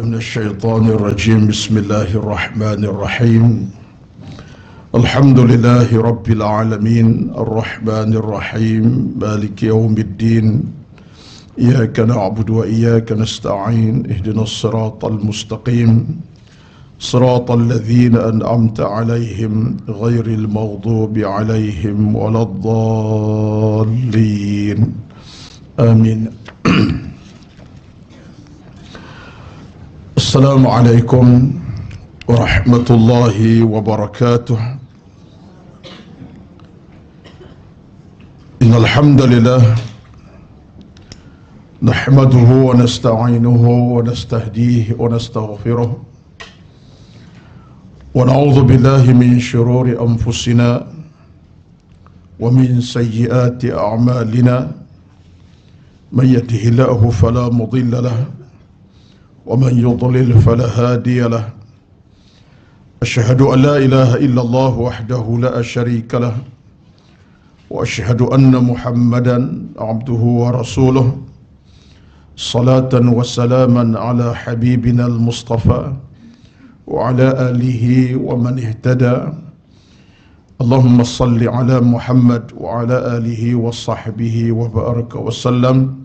من الشيطان الرجيم. بسم الله الرحمن الرحيم. الحمد لله رب العالمين الرحمن الرحيم مالك يوم الدين إياك نعبد وإياك نستعين اهدنا الصراط المستقيم صراط الذين أنعمت عليهم غير المغضوب عليهم ولا الضالين آمين. Assalamualaikum warahmatullahi wabarakatuh. Innal hamdalillah nahmaduhu wa nasta'inuhu wa nastahdihi wa nastaghfiruh wa na'udzu billahi min shururi anfusina wa min sayyiati a'malina. Man yahdihillahu fala mudilla lahu ومن يضلل فلا هادي له. أشهد أن لا إله إلا الله وحده لا شريك له وأشهد أن محمدا عبده ورسوله صلاة وسلاما على حبيبنا المصطفى وعلى آله ومن اهتدى. اللهم صل على محمد وعلى آله وصحبه وبارك وسلم.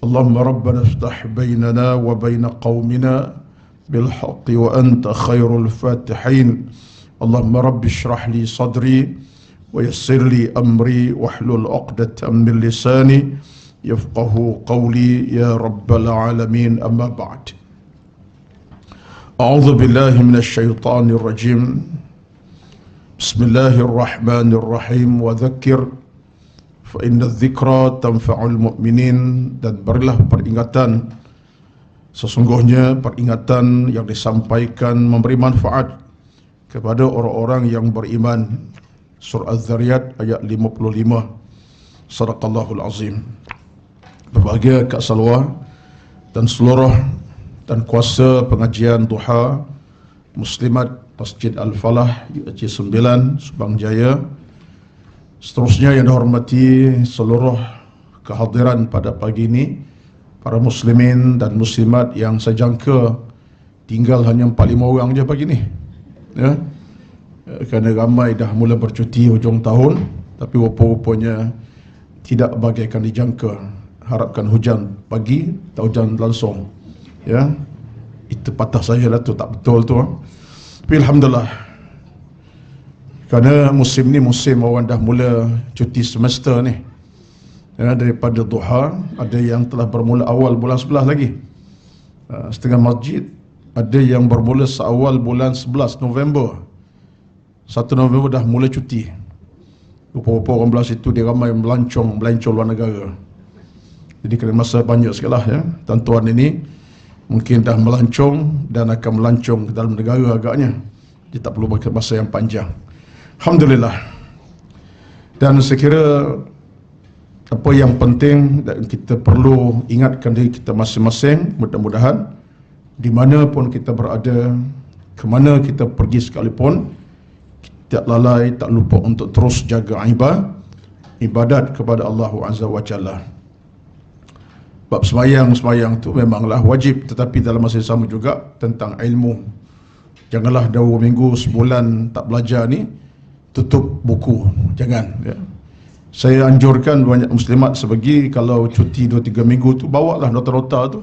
اللهم ربنا افتح بيننا وبين قومنا بالحق وأنت خير الفاتحين. اللهم رب اشرح لي صدري ويسر لي أمري واحلل عقدة من لساني يفقه قولي يا رب العالمين. أما بعد، أعوذ بالله من الشيطان الرجيم. بسم الله الرحمن الرحيم. وذكر فإن الذكرى تنفع المؤمنين. Dan berilah peringatan, sesungguhnya peringatan yang disampaikan memberi manfaat kepada orang-orang yang beriman. Surah Az-Zariyat ayat 55. Sadaqallahul Azim. Berbahagia Kak Salwa dan seluruh dan kuasa pengajian duha Muslimat Masjid Al-Falah UAC 9 Subang Jaya. Seterusnya yang dihormati seluruh kehadiran pada pagi ini, para muslimin dan muslimat yang saya jangka tinggal hanya 4-5 orang je pagi ni, ya, kerana ramai dah mula bercuti hujung tahun, tapi rupa-rupanya tidak bagaikan dijangka. Harapkan hujan pagi atau hujan langsung, ya, itu patah saya lah tu, tak betul tu. Tapi alhamdulillah, kerana musim ni musim orang dah mula cuti semester ni, ya, daripada duha. Ada yang telah bermula awal bulan 11 lagi, setengah masjid. Ada yang bermula seawal bulan 11 November, 1 November dah mula cuti. Rupa-rupa orang belas itu dia ramai melancong luar negara. Jadi kena masa banyak sekali lah, ya. Tuan-tuan ini mungkin dah melancong dan akan melancong ke dalam negara agaknya. Dia tak perlu masa yang panjang. Alhamdulillah. Dan saya kira apa yang penting dan kita perlu ingatkan diri kita masing-masing, mudah-mudahan di mana pun kita berada, ke mana kita pergi sekalipun, tidak lalai, tak lupa untuk terus jaga ibadat kepada Allah Azza wa Jalla. Bab semayang tu memanglah wajib, tetapi dalam masa yang sama juga tentang ilmu. Janganlah 2 minggu, sebulan tak belajar ni tutup buku, jangan, ya. Saya anjurkan banyak muslimat sebagi kalau cuti 2-3 minggu tu, bawalah nota-nota tu,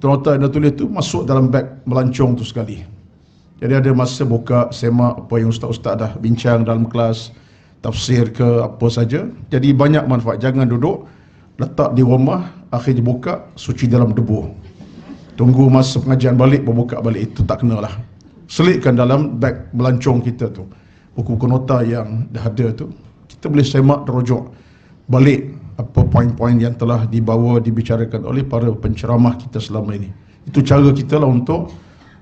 nota yang dah tulis tu masuk dalam beg melancong tu sekali. Jadi ada masa buka semak apa yang ustaz-ustaz dah bincang dalam kelas tafsir ke apa saja. Jadi banyak manfaat. Jangan duduk letak di rumah, akhirnya buka suci dalam debu, tunggu masa pengajian balik baru buka balik. Itu tak kenalah. Selitkan dalam beg melancong kita tu buku-buku nota yang dah ada tu, kita boleh semak terujuk balik apa poin-poin yang telah dibawa, dibicarakan oleh para penceramah kita selama ini. Itu cara kita lah untuk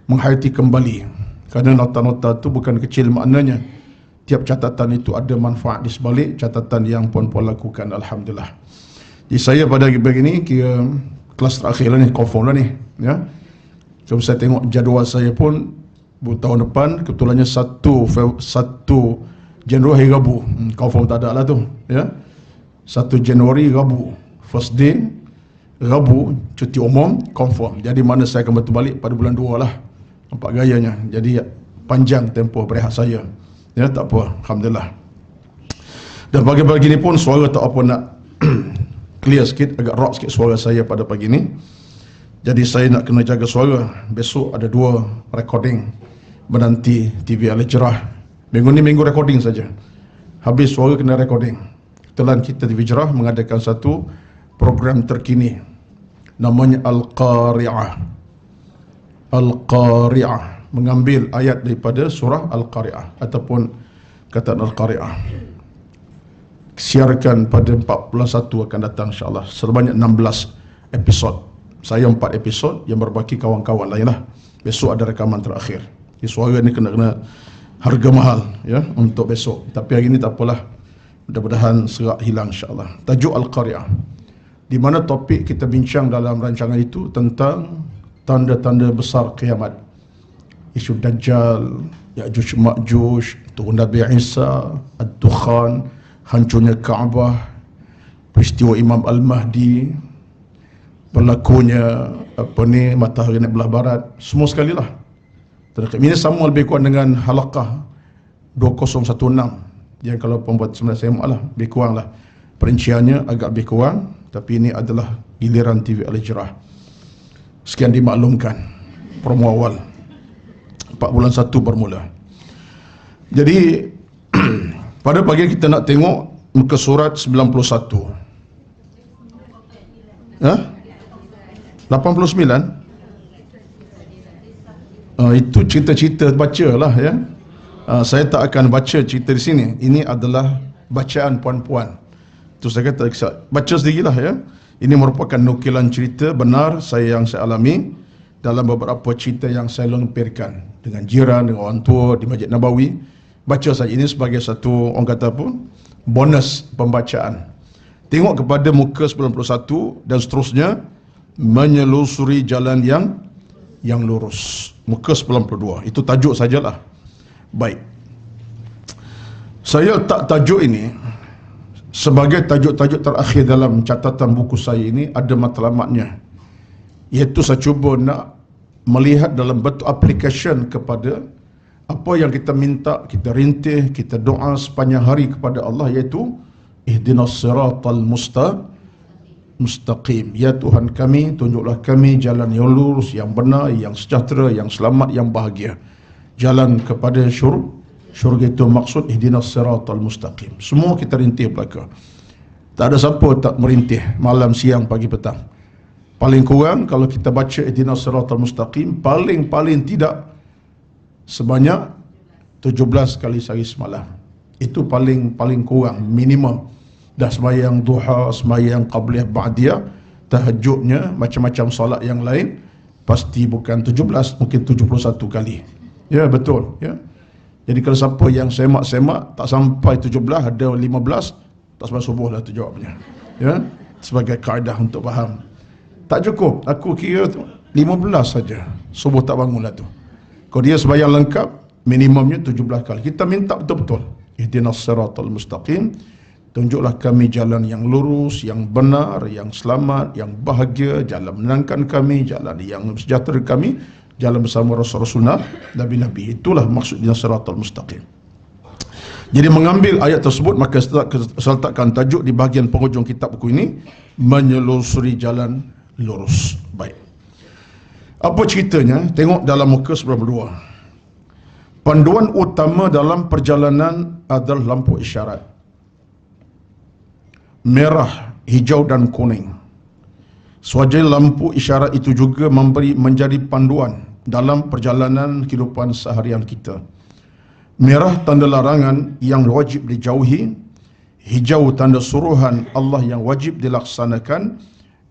menghayati kembali, kerana nota-nota tu bukan kecil maknanya. Tiap catatan itu ada manfaat di sebalik catatan yang puan-puan lakukan. Alhamdulillah. Jadi saya pada begini kira kelas terakhir lah ni, confirm lah ni, ya. Kalau saya tengok jadual saya pun tahun depan kebetulannya 1 Januari Rabu, confirm tak ada lah tu, ya. 1 Januari Rabu, first day Rabu cuti umum confirm. Jadi mana saya akan betul balik pada bulan 2 lah. Nampak gayanya. Jadi panjang tempoh berehat saya. Ya, tak apa, alhamdulillah. Dan pagi-pagi ni pun suara tak apa nak clear sikit, agak rock sikit suara saya pada pagi ni. Jadi saya nak kena jaga suara. Besok ada 2 recording menanti TV Al-Hijrah. Minggu ni minggu recording saja. Habis suara kena recording. Kebetulan kita TV Hijrah mengadakan satu program terkini. Namanya Al-Qari'ah. Al-Qari'ah. Mengambil ayat daripada surah Al-Qari'ah. Ataupun kata Al-Qari'ah. Siarkan pada 41 akan datang insyaAllah. Sebanyak 16 episod. Saya 4 episod, yang berbaki kawan-kawan lain lah. Besok ada rekaman terakhir. Jadi suara ni kena harga mahal ya untuk besok. Tapi hari ni tak apalah. Mudah-mudahan serak hilang insyaAllah. Tajuk Al-Qari'ah. Di mana topik kita bincang dalam rancangan itu tentang tanda-tanda besar kiamat. Isu Dajjal, Ya'juj Ma'juj, turun Nabi Isa, Ad-Dukhan, hancurnya Kaabah, peristiwa Imam Al-Mahdi, berlakunya matahari naik belah barat, semua sekali lah. Ini sama lebih kurang dengan halaqah 2016 yang kalau pembuat sebenarnya SMA lah, lebih kurang lah perinciannya, agak lebih kurang. Tapi ini adalah giliran TV Al-Hijrah. Sekian dimaklumkan promo awal 4 bulan 1 bermula. Jadi pada pagi kita nak tengok muka surat 91. 89? Itu cerita-cerita baca lah ya. Saya tak akan baca cerita di sini. Ini adalah bacaan puan-puan. Itu saya kata baca sendirilah ya. Ini merupakan nukilan cerita benar yang saya alami dalam beberapa cerita yang saya lampirkan dengan jiran, dengan orang tua di Masjid Nabawi. Baca saja, ini sebagai satu orang kata pun bonus pembacaan. Tengok kepada muka 91 dan seterusnya, menyelusuri jalan yang lurus. Muka 92. Itu tajuk sajalah. Baik. Saya letak tajuk ini sebagai tajuk-tajuk terakhir dalam catatan buku saya ini, ada matlamatnya. Iaitu saya cuba nak melihat dalam bentuk application kepada apa yang kita minta, kita rintih, kita doa sepanjang hari kepada Allah, iaitu ihdinas siratal mustaqim. Ya Tuhan kami, tunjuklah kami jalan yang lurus, yang benar, yang sejahtera, yang selamat, yang bahagia. Jalan kepada syurga itu maksud ihdinas siratal mustaqim. Semua kita rintih belaka. Tak ada siapa tak merintih malam, siang, pagi, petang. Paling kurang kalau kita baca ihdinas siratal mustaqim, paling tidak sebanyak 17 kali sehari semalam. Itu paling kurang, minimum. Dah sembahyang duha, sembahyang qabliyah, ba'diyah, tahajudnya, macam-macam solat yang lain, pasti bukan 17, mungkin 71 kali. Ya, betul ya. Jadi kalau siapa yang semak-semak tak sampai 17, ada 15, tak sampai subuh lah tu jawabnya. Ya, sebagai kaedah untuk faham. Tak cukup, aku kira 15 saja, subuh tak bangun lah tu. Kalau dia sembahyang lengkap, minimumnya 17 kali. Kita minta betul-betul. Ihdinas siratal mustaqim. Tunjuklah kami jalan yang lurus, yang benar, yang selamat, yang bahagia, jalan menenangkan kami, jalan yang sejahtera kami, jalan bersama Rasul-Rasulullah, Nabi-Nabi. Itulah maksud ihdinas siratal mustaqim. Jadi mengambil ayat tersebut, maka saya letakkan tajuk di bahagian penghujung kitab buku ini, menyelusuri jalan lurus. Baik. Apa ceritanya? Tengok dalam muka 92. Panduan utama dalam perjalanan adalah lampu isyarat. Merah, hijau dan kuning. Sewajarnya lampu isyarat itu juga menjadi panduan dalam perjalanan kehidupan seharian kita. Merah tanda larangan yang wajib dijauhi, hijau tanda suruhan Allah yang wajib dilaksanakan,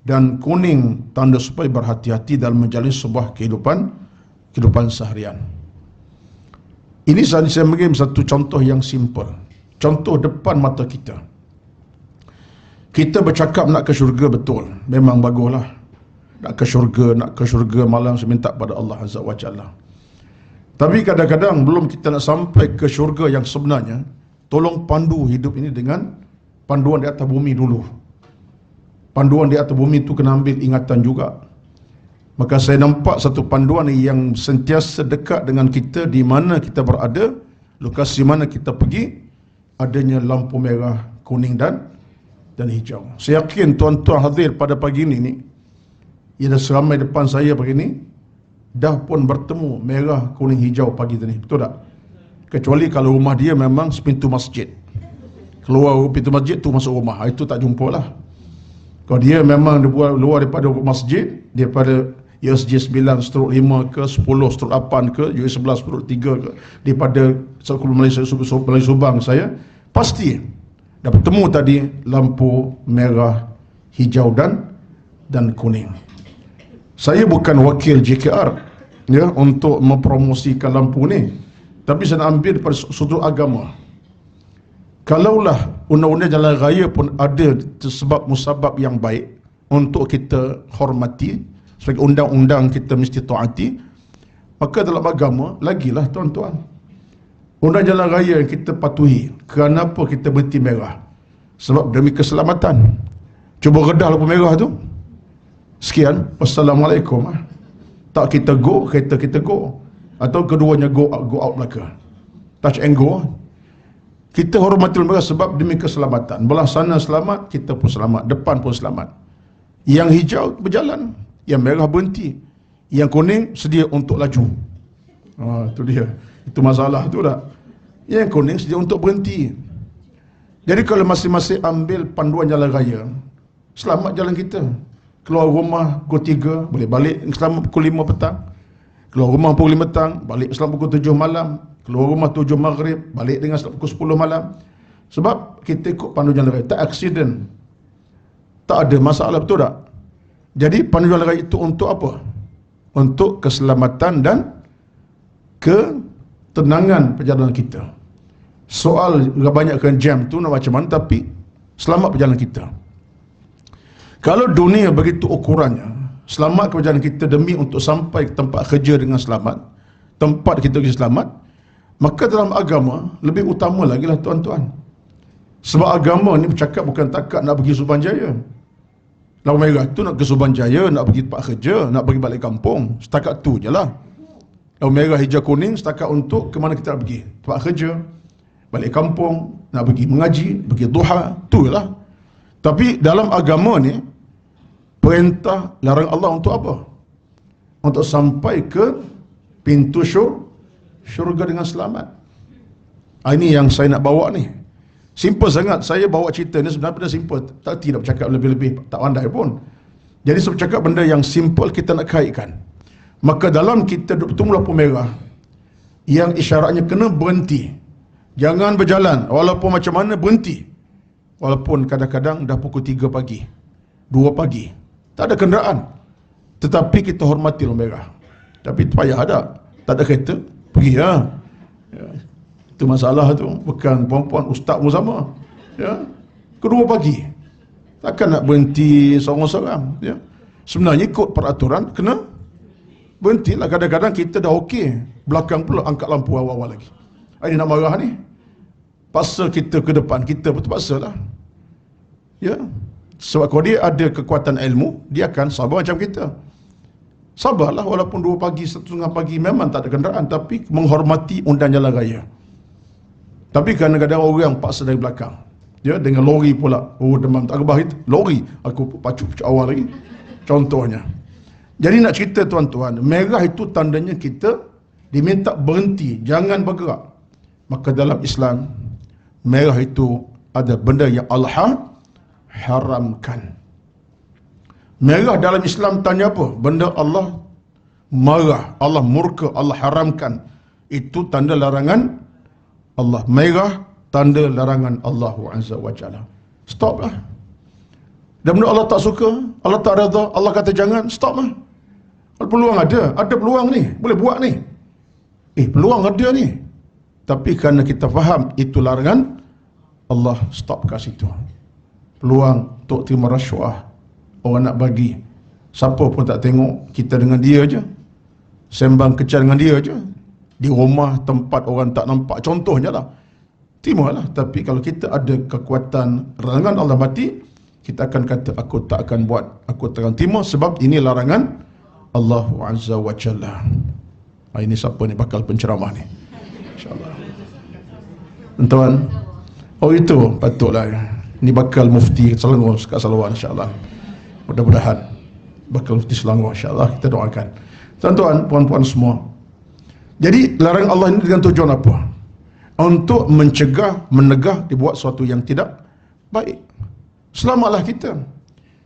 dan kuning tanda supaya berhati-hati dalam menjalani sebuah kehidupan seharian. Ini saya beri satu contoh yang simple. Contoh depan mata kita. Kita bercakap nak ke syurga, betul, memang baguslah. Nak ke syurga malam saya minta pada Allah Azza wa Jalla. Tapi kadang-kadang belum kita nak sampai ke syurga yang sebenarnya, tolong pandu hidup ini dengan panduan di atas bumi dulu. panduan di atas bumi itu kena ambil ingatan juga. Maka saya nampak satu panduan yang sentiasa dekat dengan kita di mana kita berada, lokasi mana kita pergi, adanya lampu merah, kuning dan hijau. Saya yakin tuan-tuan hadir pada pagi ini ia dah seramai depan saya pagi ini dah pun bertemu merah, kuning, hijau pagi tadi. Betul tak? Kecuali kalau rumah dia memang sepintu masjid. Keluar pintu masjid tu masuk rumah, itu tak jumpa lah. Kalau dia memang luar daripada masjid, daripada USJ 9/5 ke 10/8 ke US 11/3 ke, daripada Sekolah Malaysia Subang saya, pasti dah bertemu tadi lampu merah, hijau dan kuning. Saya bukan wakil JKR ya untuk mempromosikan lampu ni, tapi saya nak ambil daripada sudut agama. Kalaulah undang-undang jalan raya pun ada sebab musabab yang baik untuk kita hormati, sebagai undang-undang kita mesti taati, maka dalam agama lagilah tuan-tuan, undang jalan raya yang kita patuhi. Kenapa kita berhenti merah? Sebab demi keselamatan. Cuba redah lampu merah tu, sekian, wassalamualaikum. Tak kita go, kereta kita go, atau keduanya go out belaka, touch and go. Kita hormati lampu merah sebab demi keselamatan. Belah sana selamat, kita pun selamat, depan pun selamat. Yang hijau berjalan, yang merah berhenti, yang kuning sedia untuk laju. Itu dia, itu masalah tu tak. Yang kuning sedia untuk berhenti. Jadi kalau masing-masing ambil panduan jalan raya, selamat jalan kita. Keluar rumah pukul 3, boleh balik selamat pukul 5 petang. Keluar rumah pukul 5 petang, balik selamat pukul 7 malam. Keluar rumah 7 maghrib, balik dengan selamat pukul 10 malam. Sebab kita ikut panduan jalan raya, tak aksiden, tak ada masalah, betul tak? Jadi panduan jalan raya itu untuk apa? Untuk keselamatan dan ketenangan perjalanan kita. Soal banyakkan jam tu nak macam mana, tapi selamat perjalanan kita. Kalau dunia begitu ukurannya, selamat perjalanan kita demi untuk sampai ke tempat kerja dengan selamat, tempat kita kerja selamat, maka dalam agama lebih utama lagi lah tuan-tuan. Sebab agama ni bercakap bukan takat nak pergi Subanjaya. Lampu merah tu nak ke Subanjaya, nak pergi tempat kerja, nak pergi balik kampung, setakat tu je lah. Lampu merah, hijau, kuning setakat untuk ke mana kita nak pergi, tempat kerja, balik kampung, nak pergi mengaji, pergi duha, tu lah. Tapi dalam agama ni, perintah larang Allah untuk apa? Untuk sampai ke pintu syurga dengan selamat. Ini yang saya nak bawa ni. Simple sangat. Saya bawa cerita ni sebenarnya benda simple. Tidak bercakap lebih-lebih, tak pandai pun. Jadi saya bercakap benda yang simple kita nak kaitkan. Maka dalam kita bertemu lampu merah, yang isyaratnya kena berhenti. Jangan berjalan, walaupun macam mana berhenti. Walaupun kadang-kadang dah pukul 3 pagi, 2 pagi, tak ada kenderaan, tetapi kita hormati lampu merah. Tapi payah ada, tak ada kereta, pergi ya. Itu masalah tu. Bukan perempuan, ustaz pun sama ya. Kedua pagi, takkan nak berhenti seorang-seorang ya. Sebenarnya ikut peraturan kena berhentilah. Kadang-kadang kita dah okey, belakang pula angkat lampu awal-awal lagi. Ini nak marah ni, paksa kita ke depan, kita pun terpaksa lah ya. Sebab kalau dia ada kekuatan ilmu, dia akan sabar macam kita. Sabarlah walaupun 2 pagi, 1:30 pagi memang tak ada kenderaan, tapi menghormati undang jalan raya. Tapi kadang-kadang orang paksa dari belakang ya, dengan lori pula. Demam tak rebah itu, lori aku pacu awal lagi, contohnya. Jadi nak cerita tuan-tuan, merah itu tandanya kita diminta berhenti, jangan bergerak. Maka dalam Islam, merah itu ada benda yang Allah haramkan. Merah dalam Islam tanya apa? Benda Allah marah, Allah murka, Allah haramkan. Itu tanda larangan Allah. Merah tanda larangan Allah Azza wa Jalla. Stop lah. Dan benda Allah tak suka, Allah tak redha, Allah kata jangan, stop lah. Peluang ada peluang ni, boleh buat ni. Peluang ada ni. Tapi kerana kita faham itu larangan Allah, stop kat situ. Peluang untuk terima rasuah, orang nak bagi, siapa pun tak tengok, kita dengan dia je, sembang kecil dengan dia je, di rumah tempat orang tak nampak, contohnya lah, terimalah. Tapi kalau kita ada kekuatan larangan Allah mati, kita akan kata aku tak akan buat, aku tak akan terima sebab ini larangan Allah Azza wa Jalla. Ini siapa ni bakal penceramah ni? InsyaAllah. Tuan, oh itu patutlah. Ini bakal mufti Selangor kat Sarawak insyaAllah. Mudah-mudahan bakal mufti Selangor insyaAllah, kita doakan. Tuan-tuan, puan-puan semua. Jadi larang Allah ini dengan tujuan apa? Untuk mencegah, menegah dibuat sesuatu yang tidak baik. Selamatlah kita.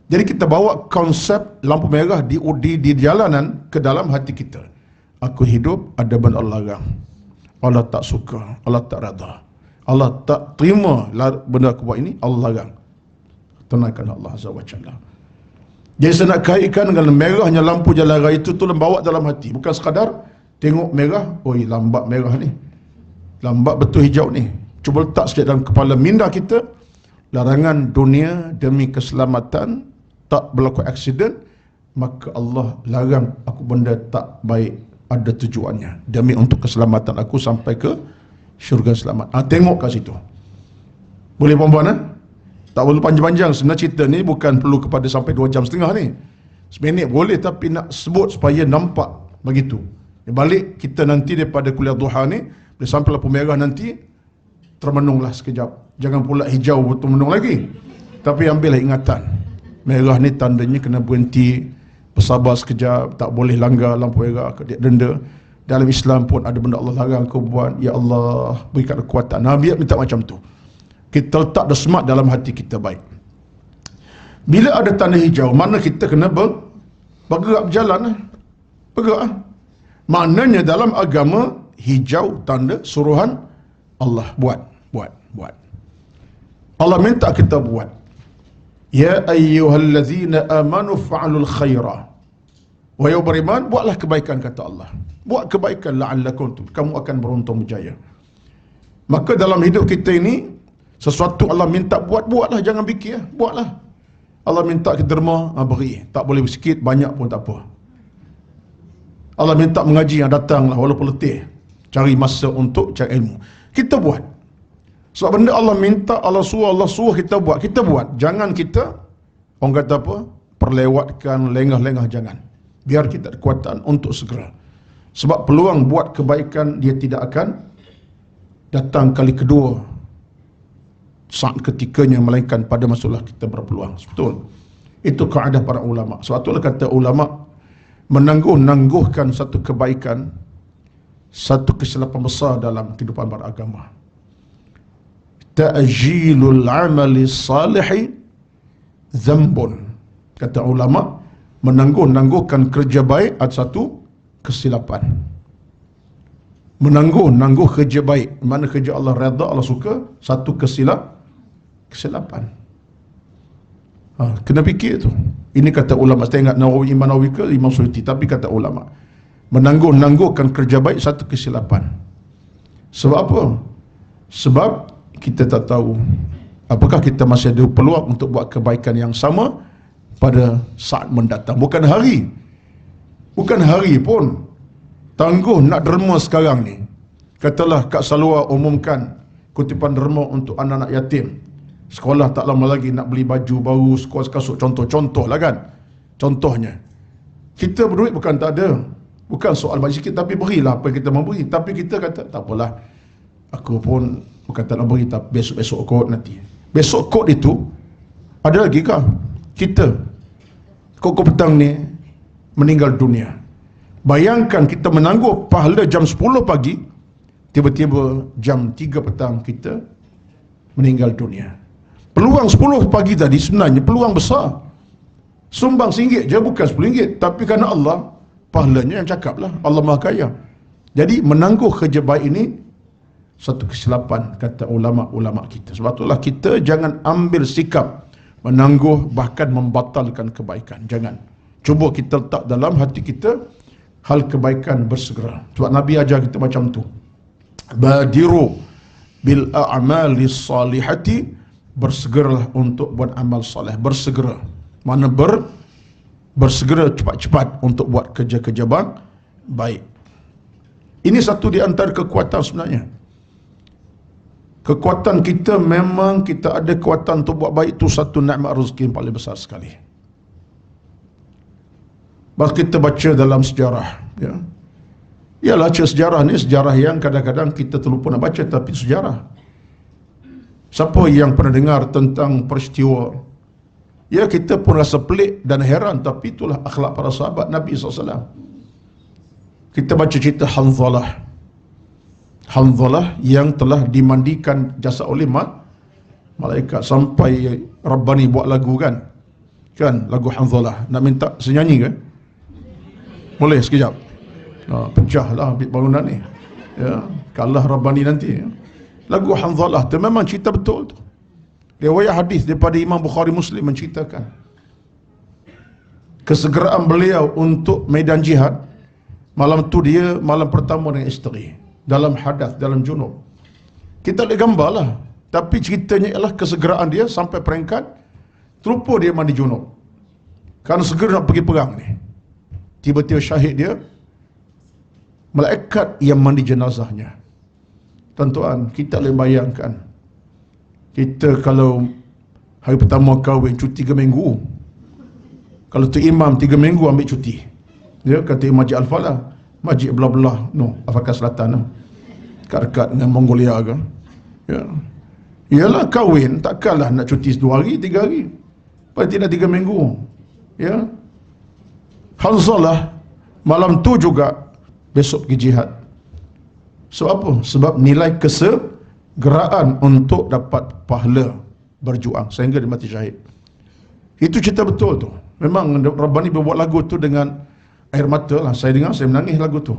Jadi kita bawa konsep lampu merah di jalanan ke dalam hati kita. Aku hidup ada benda Allah larang. Allah tak suka, Allah tak rada. Allah tak terima benda aku buat ini, Allah larang. Tenangkan Allah Azza wa Jalla. Jadi saya nak kaitkan dengan merahnya lampu jalan raya itu bawa dalam hati. Bukan sekadar tengok merah, oi lambat merah ni. Lambat betul hijau ni. Cuba letak sikit dalam kepala minda kita. Larangan dunia demi keselamatan, tak berlaku aksiden, maka Allah larang aku benda tak baik, ada tujuannya demi untuk keselamatan aku sampai ke syurga selamat. Tengok kat situ. Boleh puan-puan? Tak perlu panjang-panjang. Sebenarnya cerita ni bukan perlu kepada sampai 2 jam setengah ni. Seminit boleh, tapi nak sebut supaya nampak begitu. Balik kita nanti daripada kuliah duha ni, bila sampai lampu merah nanti, termenunglah sekejap. Jangan pula hijau termenung lagi. Tapi ambillah ingatan. Merah ni tandanya kena berhenti, bersabar sekejap, tak boleh langgar lampu merah, dia denda. Dalam Islam pun ada benda Allah larang kau buat, ya Allah berikan kekuatan. Nabi minta macam tu. Kita letak dah semat dalam hati kita baik. Bila ada tanda hijau, mana kita kena bergerak berjalan. Bergerak. Maknanya dalam agama, hijau tanda suruhan Allah. Buat. Allah minta kita buat. Ya ayyuhallazina amanu fa'alul khaira. Wahai beriman, buatlah kebaikan kata Allah. Buat kebaikan la'allakum kamu akan beruntung berjaya. Maka dalam hidup kita ini, sesuatu Allah minta buatlah, jangan fikir, buatlah. Allah minta kita derma, beri. Tak boleh sikit, banyak pun tak apa. Allah minta mengaji, datanglah walaupun letih. Cari masa untuk cari ilmu. Kita buat. Sebab benda Allah minta, Allah suruh kita buat. Kita buat. Jangan kita, orang kata apa, perlewatkan, lengah-lengah, jangan. Biar kita ada kekuatan untuk segera. Sebab peluang buat kebaikan, dia tidak akan datang kali kedua saat ketikanya, melainkan pada masalah kita berpeluang. Betul. Itu kaedah para ulama. Sebab itulah kata ulama, menangguh-nangguhkan satu kebaikan, satu kesilapan besar dalam kehidupan beragama. Ta'jilul amali salihi zambun. Kata ulama, menangguh-nangguhkan kerja baik ada satu kesilapan. Menangguh kerja baik, mana kerja Allah redha, Allah suka, satu kesilapan. Kena fikir tu. Ini kata ulama. Saya ingat Nawawi, Imam Nawawi ke Imam Suyuti, tapi kata ulama, menangguh-nangguhkan kerja baik satu kesilapan. Sebab apa? Sebab kita tak tahu apakah kita masih ada peluang untuk buat kebaikan yang sama pada saat mendatang. Bukan hari pun. Tangguh nak derma sekarang ni. Katalah Kak Salwa umumkan kutipan derma untuk anak-anak yatim. Sekolah tak lama lagi nak beli baju baru, sekolah kasut, contoh lah kan. Contohnya. Kita berduit bukan tak ada. Bukan soal bagi sikit, tapi berilah apa yang kita mahu beri. Tapi kita kata, tak apalah. Aku pun bukan tak nak beri, tapi besok-besok kot nanti. Besok kot itu, ada lagi kah? Kita, kok petang ni, meninggal dunia. Bayangkan kita menangguh pahala jam 10 pagi, tiba-tiba jam 3 petang kita meninggal dunia. Peluang 10 pagi tadi sebenarnya peluang besar. Sumbang RM1 je, bukan RM10, tapi kerana Allah, pahalanya yang cakap lah. Allah Maha Kaya. Jadi menangguh kerja baik ini satu kesilapan, kata ulama-ulama kita. Sebab itulah kita jangan ambil sikap menangguh bahkan membatalkan kebaikan. Jangan. Cuba kita letak dalam hati kita hal kebaikan bersegera. Sebab Nabi ajar kita macam tu. Badiru bil a'mali salihati, bersegeralah untuk buat amal soleh. Bersegera. Mana bersegera cepat-cepat untuk buat kerja-kerja baik. Ini satu di antara kekuatan sebenarnya. Kekuatan kita memang kita ada kekuatan untuk buat baik, itu satu nikmat rezeki yang paling besar sekali. Baru kita baca dalam sejarah, ya. Ialah sejarah ni sejarah yang kadang-kadang kita terlupa nak baca, tapi sejarah. Siapa yang pernah dengar tentang peristiwa, ya kita pun rasa pelik dan heran, tapi itulah akhlak para sahabat Nabi SAW. Kita baca cerita Hanzalah yang telah dimandikan jasad oleh malaikat, sampai Rabbani buat lagu kan lagu Hanzalah. Nak minta senyanyi kan? Boleh sekejap? Pecah lah bangunan ni, ya, kalah Rabbani nanti, ya. Lagu Hanzalah tu memang cerita betul tu. Riwayat hadis daripada Imam Bukhari Muslim menceritakan kesegeraan beliau untuk medan jihad. Malam tu dia malam pertama dengan isteri, dalam hadas, dalam junub. Kita boleh gambar lah, tapi ceritanya ialah kesegeraan dia sampai peringkat terlupa dia mandi junub, kerana segera nak pergi perang ni. Tiba-tiba syahid dia, malaikat yang mandi jenazahnya. Tuan-tuan, kita boleh bayangkan, kita kalau hari pertama kahwin cuti 3 minggu, kalau tu imam 3 minggu ambil cuti, dia kata Masjid Al-Falah, Masjid belah-belah Afrika Selatan, dekat dengan Mongolia ke, ya. Ialah kahwin, takkanlah nak cuti 2 hari 3 hari, paling tidak 3 minggu, ya. Hanzalah malam tu juga besok pergi jihad. Sebab apa? Sebab nilai kesegeraan untuk dapat pahala berjuang sehingga dia mati syahid. Itu cerita betul tu. Memang Rabbani berbuat lagu tu dengan air mata lah. Saya dengar, saya menangis lagu tu.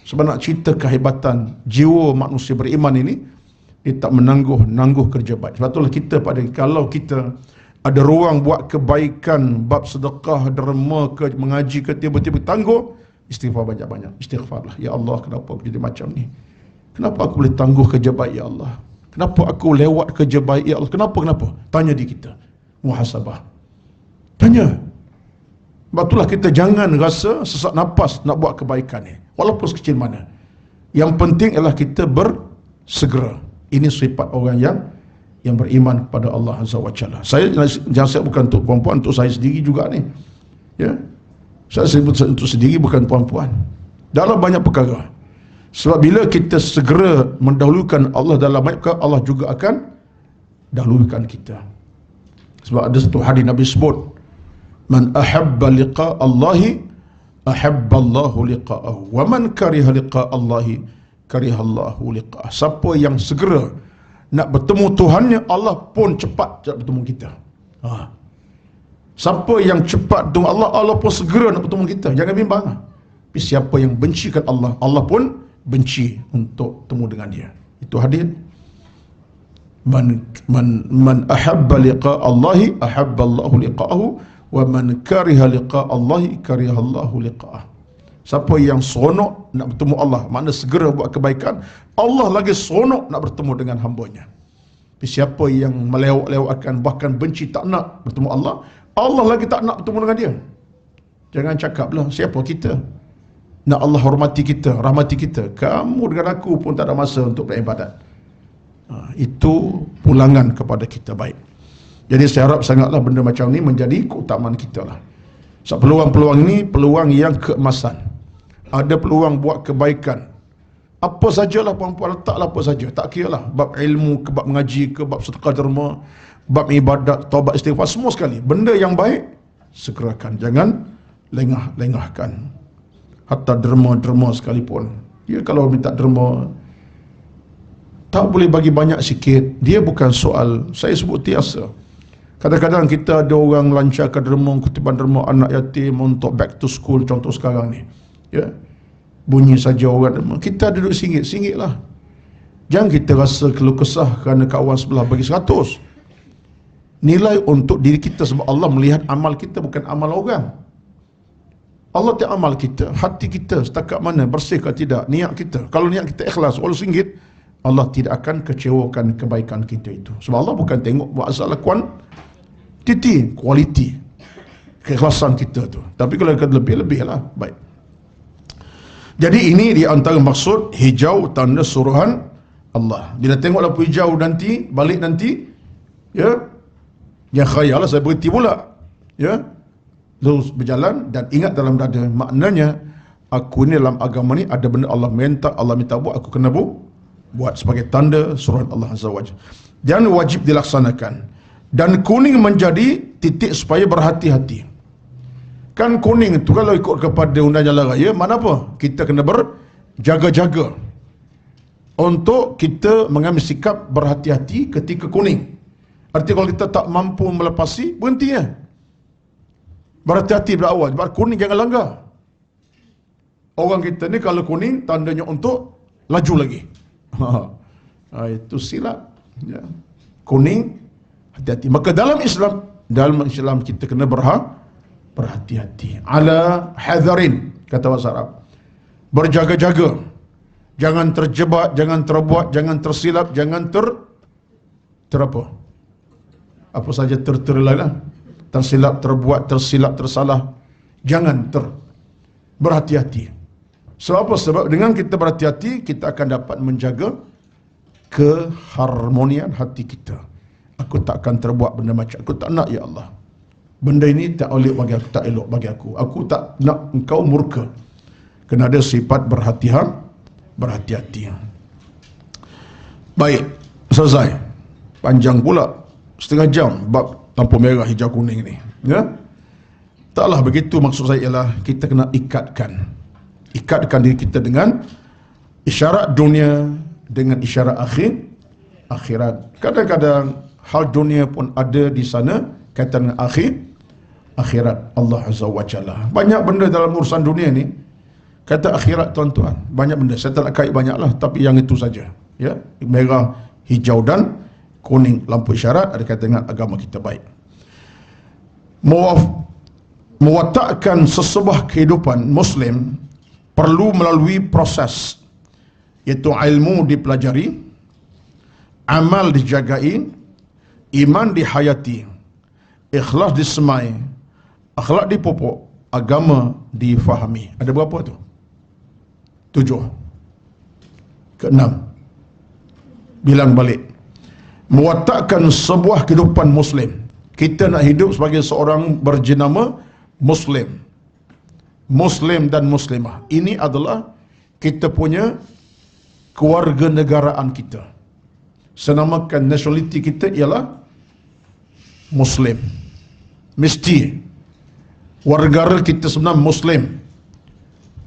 Sebab nak cerita kehebatan jiwa manusia beriman ini, dia tak menangguh kerja baik. Sebab itulah kita kalau kita ada ruang buat kebaikan, bab sedekah, derma ke, mengaji ke, tiba-tiba tangguh, istighfar banyak-banyak. Istighfarlah. Ya Allah, kenapa aku jadi macam ni? Kenapa aku boleh tangguh kerja baik, ya Allah? Kenapa aku lewat kerja baik, ya Allah? Kenapa? Tanya di kita. Muhasabah. Tanya. Sebab itulah kita jangan rasa sesak nafas nak buat kebaikan ni, walaupun sekecil mana. Yang penting ialah kita bersegera. Ini sifat orang yang beriman kepada Allah Azza wa Jalla. Saya bukan untuk perempuan, untuk saya sendiri juga ni, ya. Saya sebut untuk sendiri, bukan perempuan, dalam banyak perkara. Sebab bila kita segera mendahulukan Allah dalam banyak perkara, Allah juga akan dahulukan kita. Sebab ada satu hadis Nabi sebut, man ahabba liqa Allahi ahabba Allahu liqa'ahu, wa man kariha liqa Allahi kariha Allahu liqa'ah. Siapa yang segera nak bertemu Tuhannya, Allah pun cepat bertemu kita. Siapa yang cepat bertemu Allah, Allah pun segera nak bertemu kita. Jangan bimbang. Tapi siapa yang bencikan Allah, Allah pun benci untuk temu dengan dia. Itu hadis. Man ahabba liqa Allahi ahabba Allahu liqa'ahu, wa man kariha liqa Allahi kariha Allahu liqa'ah. Siapa yang seronok nak bertemu Allah, makna segera buat kebaikan, Allah lagi seronok nak bertemu dengan hambanya. Tapi siapa yang melewat-lewatkan, bahkan benci, tak nak bertemu Allah, Allah lagi tak nak bertemu dengan dia. Jangan cakaplah siapa kita nak Allah hormati kita, rahmati kita. Kamu dengan aku pun tak ada masa untuk beribadat. Itu pulangan kepada kita baik. Jadi saya harap sangatlah benda macam ni menjadi keutamaan kita lah. Sebab peluang-peluang ni peluang yang keemasan. Ada peluang buat kebaikan. Apa sajalah puan-puan, letaklah apa saja. Tak kira lah. Bab ilmu ke, bab mengaji ke, bab sedekah derma, bab ibadat, taubat, istighfar, semua sekali. Benda yang baik, segerakan. Jangan lengah-lengahkan. Hatta derma-derma sekalipun. Dia kalau minta derma, tak boleh bagi banyak sikit. Dia bukan soal, saya sebut tiasa. Kadang-kadang kita ada orang lancarkan derma, kutipan derma anak yatim untuk back to school, contoh sekarang ni, ya, bunyi saja orang derma, kita ada duit RM1, lah. Jangan kita rasa keluh kesah kerana kawan sebelah bagi 100. Nilai untuk diri kita, sebab Allah melihat amal kita, bukan amal orang. Allah tengok amal kita, hati kita setakat mana, bersih ke tidak, niat kita. Kalau niat kita ikhlas, walau RM1, Allah tidak akan kecewakan kebaikan kita itu. Sebab Allah bukan tengok buat asal kuantiti, kualiti keikhlasan kita tu. Tapi kalau kita lebih-lebih lah, baik. Jadi ini di antara maksud hijau tanda suruhan Allah. Bila tengok lampu hijau nanti, balik nanti, ya, yang khayal saya berhenti pula, ya, terus berjalan dan ingat dalam dada, maknanya aku ni dalam agama ni ada benda Allah minta, Allah minta buat, aku kena buat sebagai tanda suruhan Allah Azza wa Jalla. Dan wajib dilaksanakan. Dan kuning menjadi titik supaya berhati-hati. Kan kuning itu kalau ikut kepada undang jalan raya, mana apa? Kita kena berjaga-jaga untuk kita mengambil sikap berhati-hati ketika kuning. Artinya kalau kita tak mampu melepasi, berhenti ya. Berhati-hati pada awal. Sebab kuning jangan langgar. Orang kita ni kalau kuning, tandanya untuk laju lagi. Itu silap. Ya. Kuning, hati-hati. Maka dalam Islam kita kena berhati-hati. Ala hadarin, kata bahasa Arab. Berjaga-jaga. Jangan terjebak, jangan terbuat, jangan tersilap, jangan terapa? Apa saja tersilap, terbuat, tersilap, tersalah. Jangan berhati-hati. Sebab apa? Sebab dengan kita berhati-hati, kita akan dapat menjaga keharmonian hati kita. Aku tak akan terbuat benda macam, aku tak nak, ya Allah. Benda ini tak elok bagi aku, tak elok bagi aku. Aku tak nak engkau murka. Kena ada sifat berhati-hati. Baik, selesai. Panjang pula, setengah jam bab lampu merah, hijau, kuning ni. Ya? Taklah begitu, maksud saya ialah kita kena ikatkan diri kita dengan isyarat dunia, dengan isyarat akhirat. Kadang-kadang hal dunia pun ada di sana kaitan dengan akhirat Allah Azza wa Jalla. Banyak benda dalam urusan dunia ni kata akhirat, tuan-tuan. Banyak benda, saya tak nak kait banyaklah, tapi yang itu saja. Ya, merah, hijau dan kuning, lampu isyarat ada kaitan dengan agama kita. Baik. Mewatakkan sesebuah kehidupan Muslim perlu melalui proses, iaitu ilmu dipelajari, amal dijagai, iman dihayati, ikhlas disemai, akhlak dipupuk, agama difahami. Ada berapa tu? 7. Keenam. Bilang balik. Mewatakkan sebuah kehidupan Muslim. Kita nak hidup sebagai seorang berjenama Muslim. Muslim dan Muslimah. Ini adalah kita punya kewarganegaraan kita. Senamakan nationality kita ialah Muslim. Mesti warga kita sebenarnya Muslim.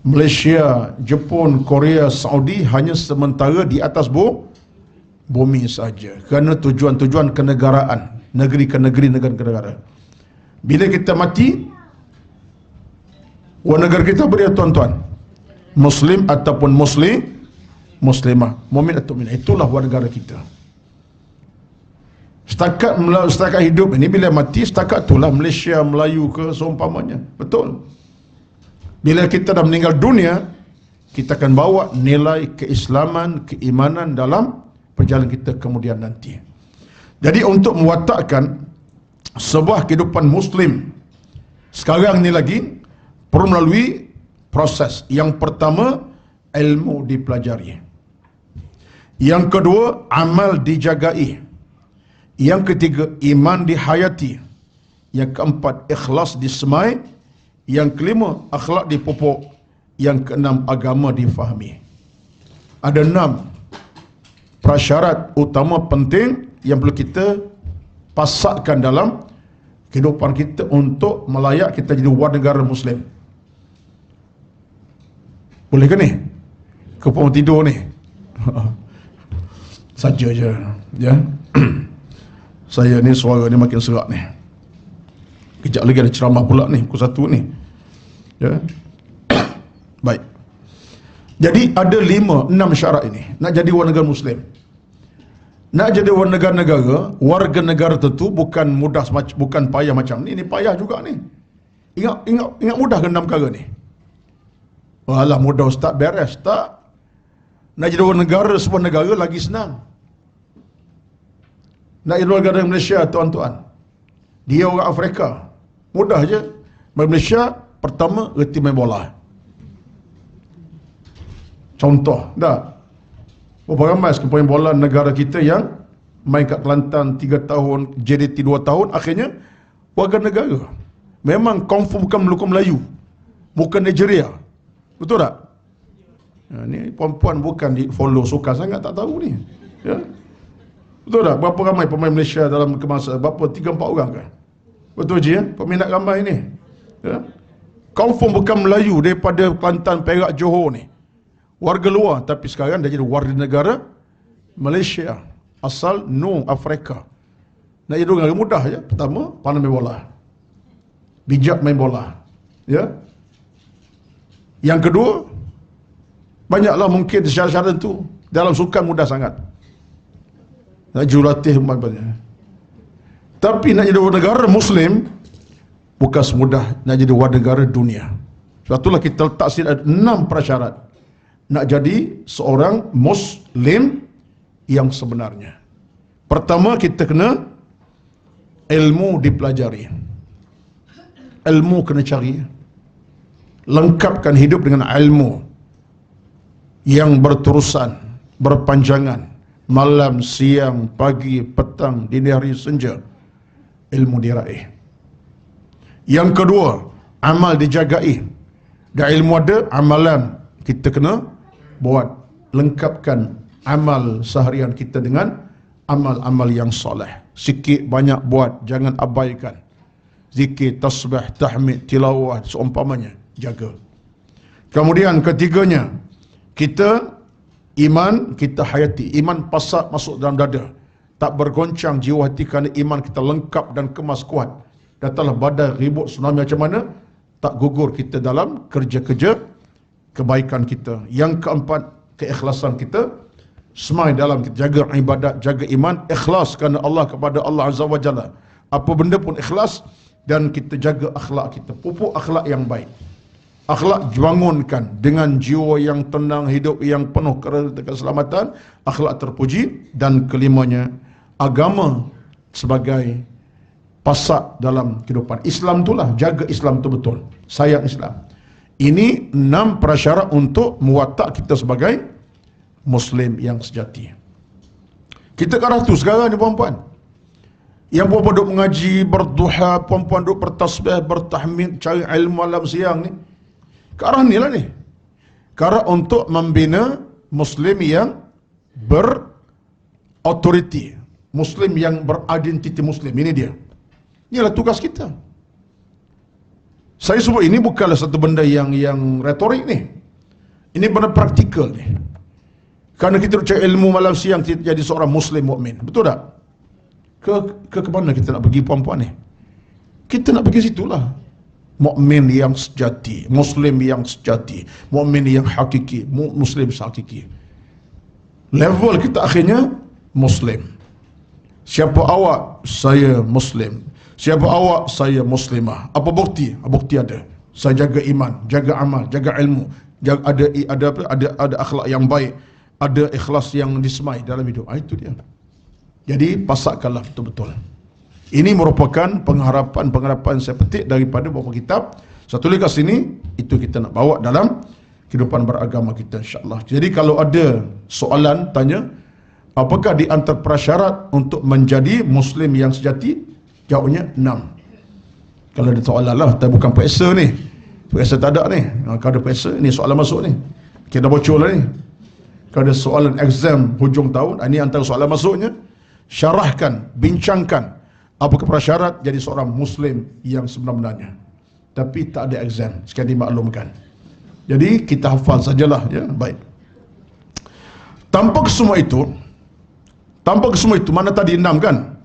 Malaysia, Jepun, Korea, Saudi hanya sementara di atas bumi saja. Kerana tujuan-tujuan kenegaraan, negeri ke negeri, negara ke negara. Bila kita mati, warga negara kita beri, tuan-tuan, Muslim ataupun Muslimah, mukmin atau mukminah. Itulah warga negara kita. Setakat hidup ini, bila mati, setakat itulah Malaysia, Melayu ke seumpamanya. Betul. Bila kita dah meninggal dunia, kita akan bawa nilai keislaman, keimanan dalam perjalanan kita kemudian nanti. Jadi untuk mewatakkan sebuah kehidupan Muslim sekarang ni lagi perlu melalui proses. Yang pertama, ilmu dipelajari. Yang kedua, amal dijagai. Yang ketiga, iman dihayati. Yang keempat, ikhlas disemai. Yang kelima, akhlak dipupuk. Yang keenam, agama difahami. Ada 6 prasyarat utama penting yang perlu kita pasakkan dalam kehidupan kita untuk melayak kita jadi warga negara Muslim. Boleh ke ni? Ke pun tidur ni? Saja je. Ya. Saya ni suara ni makin serak ni. Kejap lagi ada ceramah pula ni, pukul 1 ni. Ya. Baik. Jadi ada 6 syarat ini. Nak jadi warga negara Muslim. Nak jadi warga negara tentu bukan mudah, bukan payah macam ni. Ini payah juga ni. Ingat mudah ke 6 perkara ni? Walah, mudah ustaz, beres. Tak. Nak jadi warga negara sebuah negara lagi senang. Nak jadi warga negara Malaysia, tuan-tuan, dia orang Afrika, mudah je. Malaysia, pertama, reti main bola. Contoh, dah. Berapa ramai pemain bola negara kita yang main kat Kelantan 3 tahun, JDT 2 tahun, akhirnya warga negara. Memang confirm bukan melukau Melayu, bukan Nigeria. Betul tak? Ni perempuan bukan di follow suka sangat, tak tahu ni. Ya. Betul tak? Berapa ramai pemain Malaysia dalam kemasan? Berapa? 3-4 orang kan? Betul je ya? Peminat ramai ni. Ya. Confirm bukan Melayu daripada Kelantan, Perak, Johor ni. Warga luar, tapi sekarang dah jadi warga negara Malaysia. Asal no Afrika. Nak jadi orang mudah je. Pertama, pandai main bola. Bijak main bola. Ya. Yang kedua, banyaklah mungkin syarat-syarat tu dalam sukan mudah sangat. Nak jurulatih banyak. Tapi nak jadi warga negara Muslim bukan semudah nak jadi warga negara dunia. Sebab itulah kita letak sini ada 6 prasyarat nak jadi seorang Muslim yang sebenarnya. Pertama, kita kena ilmu dipelajari. Ilmu kena cari. Lengkapkan hidup dengan ilmu yang berterusan, berpanjangan, malam, siang, pagi, petang, dini hari, senja. Ilmu diraih. Yang kedua, amal dijagai. Dan ilmu ada, amalan kita kena buat. Lengkapkan amal seharian kita dengan amal-amal yang soleh. Sikit banyak buat, jangan abaikan. Zikir, tasbih, tahmid, tilawah, seumpamanya, jaga. Kemudian ketiganya, kita iman kita hayati. Iman pasak masuk dalam dada. Tak bergoncang jiwa hati kerana iman kita lengkap dan kemas kuat. Datanglah badai, ribut, tsunami macam mana, tak gugur kita dalam kerja-kerja kebaikan kita. Yang keempat, keikhlasan kita. Semai dalam kita jaga ibadat, jaga iman, ikhlas kerana Allah kepada Allah Azza wa Jalla. Apa benda pun ikhlas, dan kita jaga akhlak kita. Pupuk akhlak yang baik. Akhlak dibangunkan dengan jiwa yang tenang, hidup yang penuh keselamatan, akhlak terpuji. Dan kelimanya, agama sebagai pasak dalam kehidupan. Islam itulah, jaga Islam itu betul. Sayang Islam. Ini 6 prasyarat untuk mewatak kita sebagai Muslim yang sejati. Kita ke arah tu sekarang ni puan-puan. Yang puan-puan duk mengaji, berduha, puan-puan duk bertasbih, bertahmid, cari ilmu malam siang ni. Ke arah ni lah ni. Ke arah untuk membina Muslim yang berautoriti. Muslim yang beridentiti Muslim. Ini dia. Inilah tugas kita. Saya sebut ini bukanlah satu benda yang retorik ni. Ini benda praktikal ni. Kerana kita cari ilmu malam siang, kita jadi seorang Muslim mukmin. Betul tak? Ke mana kita nak pergi puan-puan ni? Kita nak pergi situlah. Mukmin yang sejati, Muslim yang sejati, mukmin yang hakiki, Muslim hakiki. Level kita akhirnya Muslim. Siapa awak? Saya Muslim. Siapa awak? Saya Muslimah. Apa bukti? Bukti ada. Saya jaga iman, jaga amal, jaga ilmu, jaga ada akhlak yang baik, ada ikhlas yang disemai dalam hidup. Itu dia. Jadi pasakkanlah betul-betul. Ini merupakan pengharapan saya petik daripada beberapa kitab. Satu lagi kat sini, itu kita nak bawa dalam kehidupan beragama kita, insya-Allah. Jadi kalau ada soalan, tanya, apakah di antara prasyarat untuk menjadi Muslim yang sejati? Jawabnya 6. Kalau ada soalan lah, tapi bukan periksa ni. Periksa tak ada ni. Kalau ada periksa, ni soalan masuk ni. Kita bocor lah ni. Kalau ada soalan exam hujung tahun, ini antara soalan masuknya. Syarahkan, bincangkan apakah prasyarat jadi seorang Muslim yang sebenar-benarnya. Tapi tak ada exam, sekali dimaklumkan. Jadi kita hafal sajalah, ya. Baik. Tanpa kesemua itu, mana tadi 6 kan?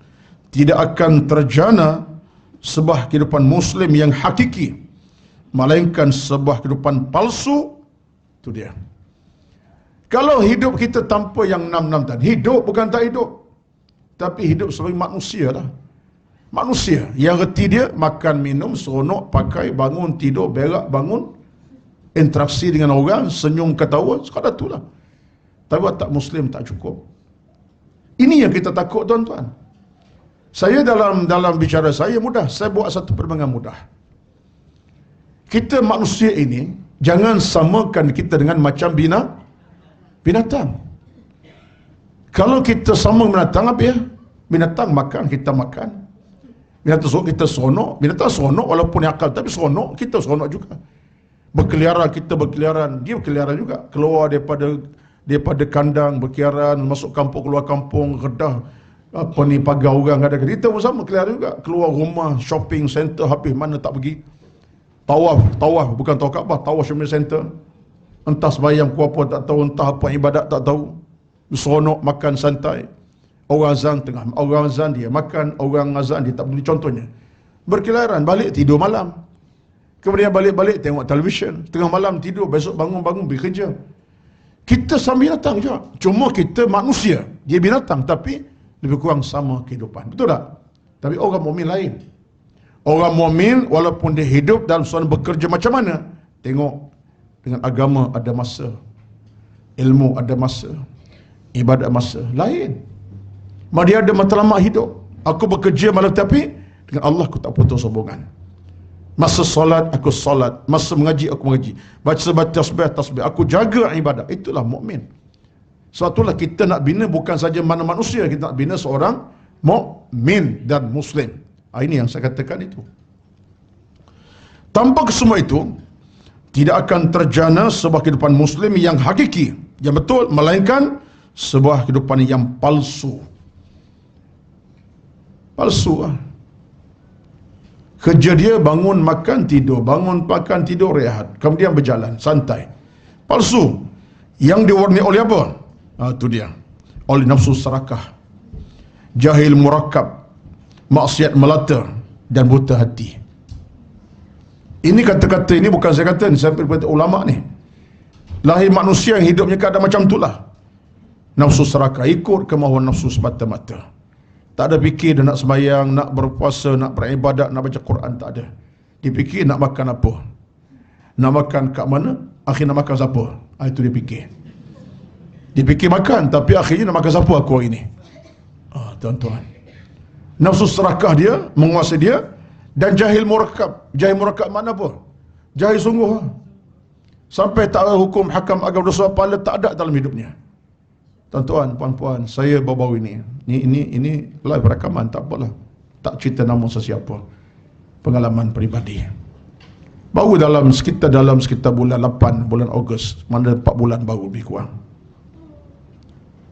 Tidak akan terjana sebuah kehidupan Muslim yang hakiki, melainkan sebuah kehidupan palsu. Itu dia. Kalau hidup kita tanpa yang 6 tadi, hidup bukan tak hidup, tapi hidup sebagai manusia lah. Manusia yang reti dia makan, minum, seronok, pakai, bangun, tidur, berak, bangun, interaksi dengan orang, senyum, ketawa, sekadar itulah. Tapi watak Muslim tak cukup. Ini yang kita takut, tuan-tuan. Saya dalam bicara saya mudah, saya buat satu perbandingan mudah. Kita manusia ini jangan samakan kita dengan macam binatang. Kalau kita sama binatang apa ya? Binatang makan, kita makan. Binatang seronok, kita seronok. Binatang seronok walaupun yang akal, tapi seronok, kita seronok juga. Berkeliaran, kita berkeliaran, dia berkeliaran juga. Keluar daripada kandang, berkeliaran, masuk kampung, keluar kampung, redah, apa ni, pagar orang ada. Kita pun sama, berkeliaran juga. Keluar rumah, shopping center, habis mana tak pergi. Tawaf, bukan tawaf Kaabah, tawaf shopping center. Entah sembahyang ku apa tak tahu, entah apa ibadat tak tahu. Seronok, makan santai. Orang azan tengah, orang azan dia makan, orang azan dia tak boleh, contohnya. Berkeliaran, balik tidur malam. Kemudian balik tengok televisyen. Tengah malam tidur, besok bangun bekerja. Kita sama binatang juga. Cuma kita manusia. Dia binatang tapi lebih kurang sama kehidupan. Betul tak? Tapi orang mukmin lain. Orang mukmin walaupun dia hidup dalam suasana bekerja macam mana, tengok dengan agama ada masa, ilmu ada masa, ibadat masa lain. Dia ada matlamat hidup. Aku bekerja malam tapi dengan Allah aku tak putus hubungan. Masa solat aku solat, masa mengaji aku mengaji, baca tasbih aku jaga ibadat. Itulah mukmin. Sebab itulah kita nak bina bukan saja mana manusia, kita nak bina seorang mukmin dan muslim. Ini yang saya katakan itu. Tanpa kesemua itu tidak akan terjana sebuah kehidupan muslim yang hakiki, yang betul, melainkan sebuah kehidupan yang palsu. Palsu lah. Kerja dia bangun makan tidur, bangun makan tidur rehat, kemudian berjalan santai. Palsu. Yang diwarnai oleh apa? Itu dia. Oleh nafsu serakah, jahil murakkab, maksiat melata dan buta hati. Ini kata-kata ini bukan saya kata, saya berkata ulama ni. Lahir manusia yang hidupnya keadaan macam itulah. Nafsu serakah, ikut kemahuan nafsu semata-mata. Tak ada fikir dia nak sembahyang, nak berpuasa, nak beribadat, nak baca Quran, tak ada. Dia fikir nak makan apa, nak makan kat mana, akhir nak makan siapa. Itu dia fikir. Dia fikir makan, tapi akhirnya nak makan siapa aku hari ni. Tuan-tuan, nafsu serakah dia menguasai dia. Dan jahil murakkab. Jahil murakkab mana apa? Jahil sungguh. Sampai tak ada hukum hakam agama dosa pahala tak ada dalam hidupnya. Tuan-tuan, puan-puan, saya baru-baru ini live rakaman, tak apalah. Tak cerita nama sesiapa. Pengalaman peribadi. Baru dalam sekitar bulan 8, bulan Ogos, mana 4 bulan baru lebih kurang.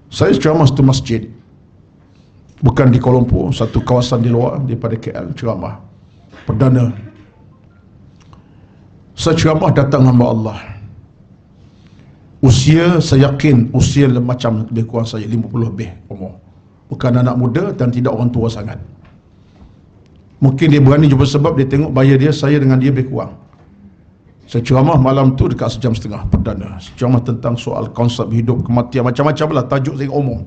Saya ceramah satu masjid. Bukan di Kuala Lumpur, satu kawasan di luar daripada KL, ceramah perdana. Saya ceramah datang hamba Allah. Usia saya yakin usia macam lebih kurang saya 50 lebih umur. Bukan anak muda dan tidak orang tua sangat. Mungkin dia berani jumpa sebab dia tengok bayar dia, saya dengan dia lebih kurang. Saya ceramah malam tu dekat sejam setengah perdana. Ceramah tentang soal konsep hidup, kematian, macam-macam lah, tajuk saya umum.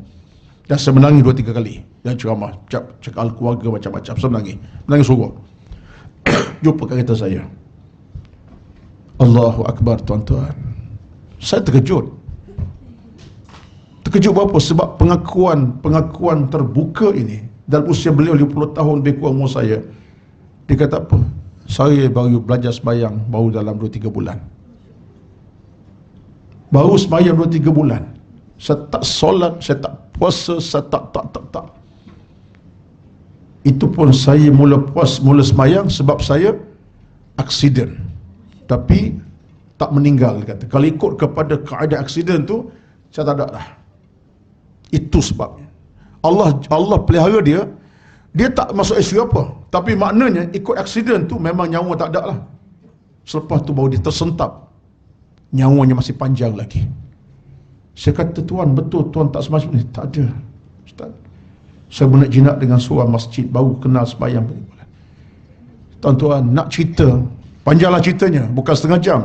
Dan saya menangis 2-3 kali. Dan ceramah, cakap keluarga macam-macam. Saya menangis sungguh. Jumpa kereta saya. Allahu Akbar, tuan-tuan. Saya terkejut. Terkejut berapa? Sebab pengakuan terbuka ini dalam usia beliau 50 tahun lebih kurang umur saya. Dia kata apa? Saya baru belajar sembahyang baru dalam 2-3 bulan. Baru sembahyang 2-3 bulan. Saya tak solat, saya tak puasa, saya tak. Itu pun saya mula sembahyang sebab saya aksiden. Tapi tak meninggal, kata. Kalau ikut kepada keadaan aksiden tu, saya tak ada dah. Itu sebabnya. Allah pelihara dia. Dia tak masuk ICU apa. Tapi maknanya ikut aksiden tu memang nyawa tak ada lah. Selepas tu baru dia tersentap. Nyawanya masih panjang lagi. Saya kata, Tuan, betul Tuan tak sembahyang ni? Tak ada, Ustaz. Saya benak jinak dengan seorang masjid, baru kenal sembahyang. Tuan-tuan, nak cerita, panjanglah ceritanya, bukan setengah jam.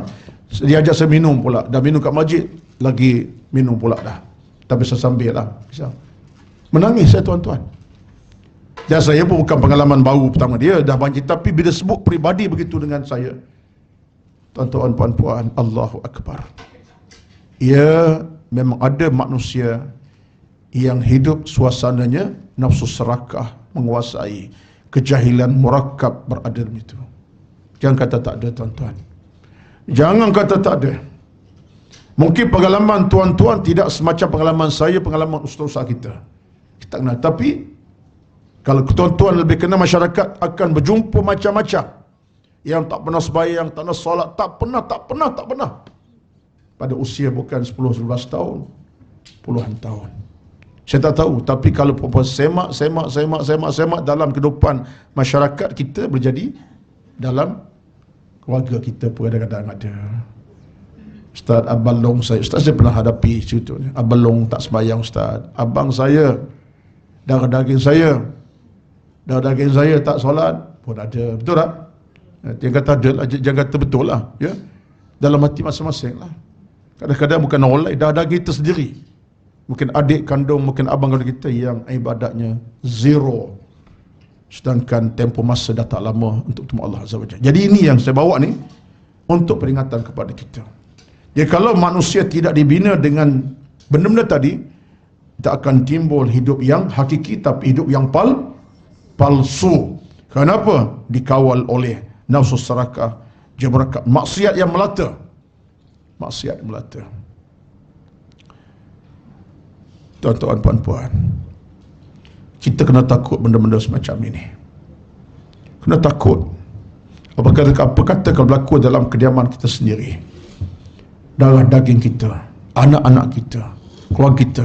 Dia ajak saya minum pula. Dah minum kat masjid, lagi minum pula dah. Tapi saya sambil lah. Menangis saya, tuan-tuan. Dan saya pun bukan pengalaman baru pertama dia, dah banyak. Tapi bila sebut peribadi begitu dengan saya, tuan-tuan, puan-puan, Allahu Akbar. Ya, memang ada manusia yang hidup suasananya nafsu serakah menguasai, kejahilan murakkab berada dalam itu. Jangan kata tak ada, tuan-tuan. Jangan kata tak ada. Mungkin pengalaman tuan-tuan tidak semacam pengalaman saya, pengalaman ustaz-ustaz kita. Kita kenal. Tapi kalau tuan-tuan lebih kenal masyarakat, akan berjumpa macam-macam. Yang tak pernah sembahyang, tak pernah solat, tak pernah. Pada usia bukan 10-11 tahun, puluhan tahun. Saya tak tahu, tapi kalau semak dalam kehidupan masyarakat kita berjadi, dalam keluarga kita pun kadang-kadang ada. Ustaz, abang long saya pernah hadapi contohnya. Abang long tak sembahyang Ustaz. Abang saya, darah daging saya tak solat pun ada. Betul tak? Jangan kata ada lah, jangan kata betul lah, ya. Dalam hati masing-masing lah. Kadang-kadang bukan orang lain, darah daging kita sendiri. Mungkin adik kandung, mungkin abang kandung kita yang ibadatnya zero. Sedangkan tempoh masa dah tak lama untuk temu Allah Azza wa Jalla. Jadi ini yang saya bawa ni untuk peringatan kepada kita. Jadi kalau manusia tidak dibina dengan benda-benda tadi, tak akan timbul hidup yang hakiki, tapi hidup yang palsu. Kenapa? Dikawal oleh nafsu serakah, jabarakat, maksiat yang melata. Tuan-tuan, puan-puan, kita kena takut benda-benda semacam ini. Kena takut. Apa kata kalau berlaku dalam kediaman kita sendiri, darah daging kita, anak-anak kita, keluarga kita,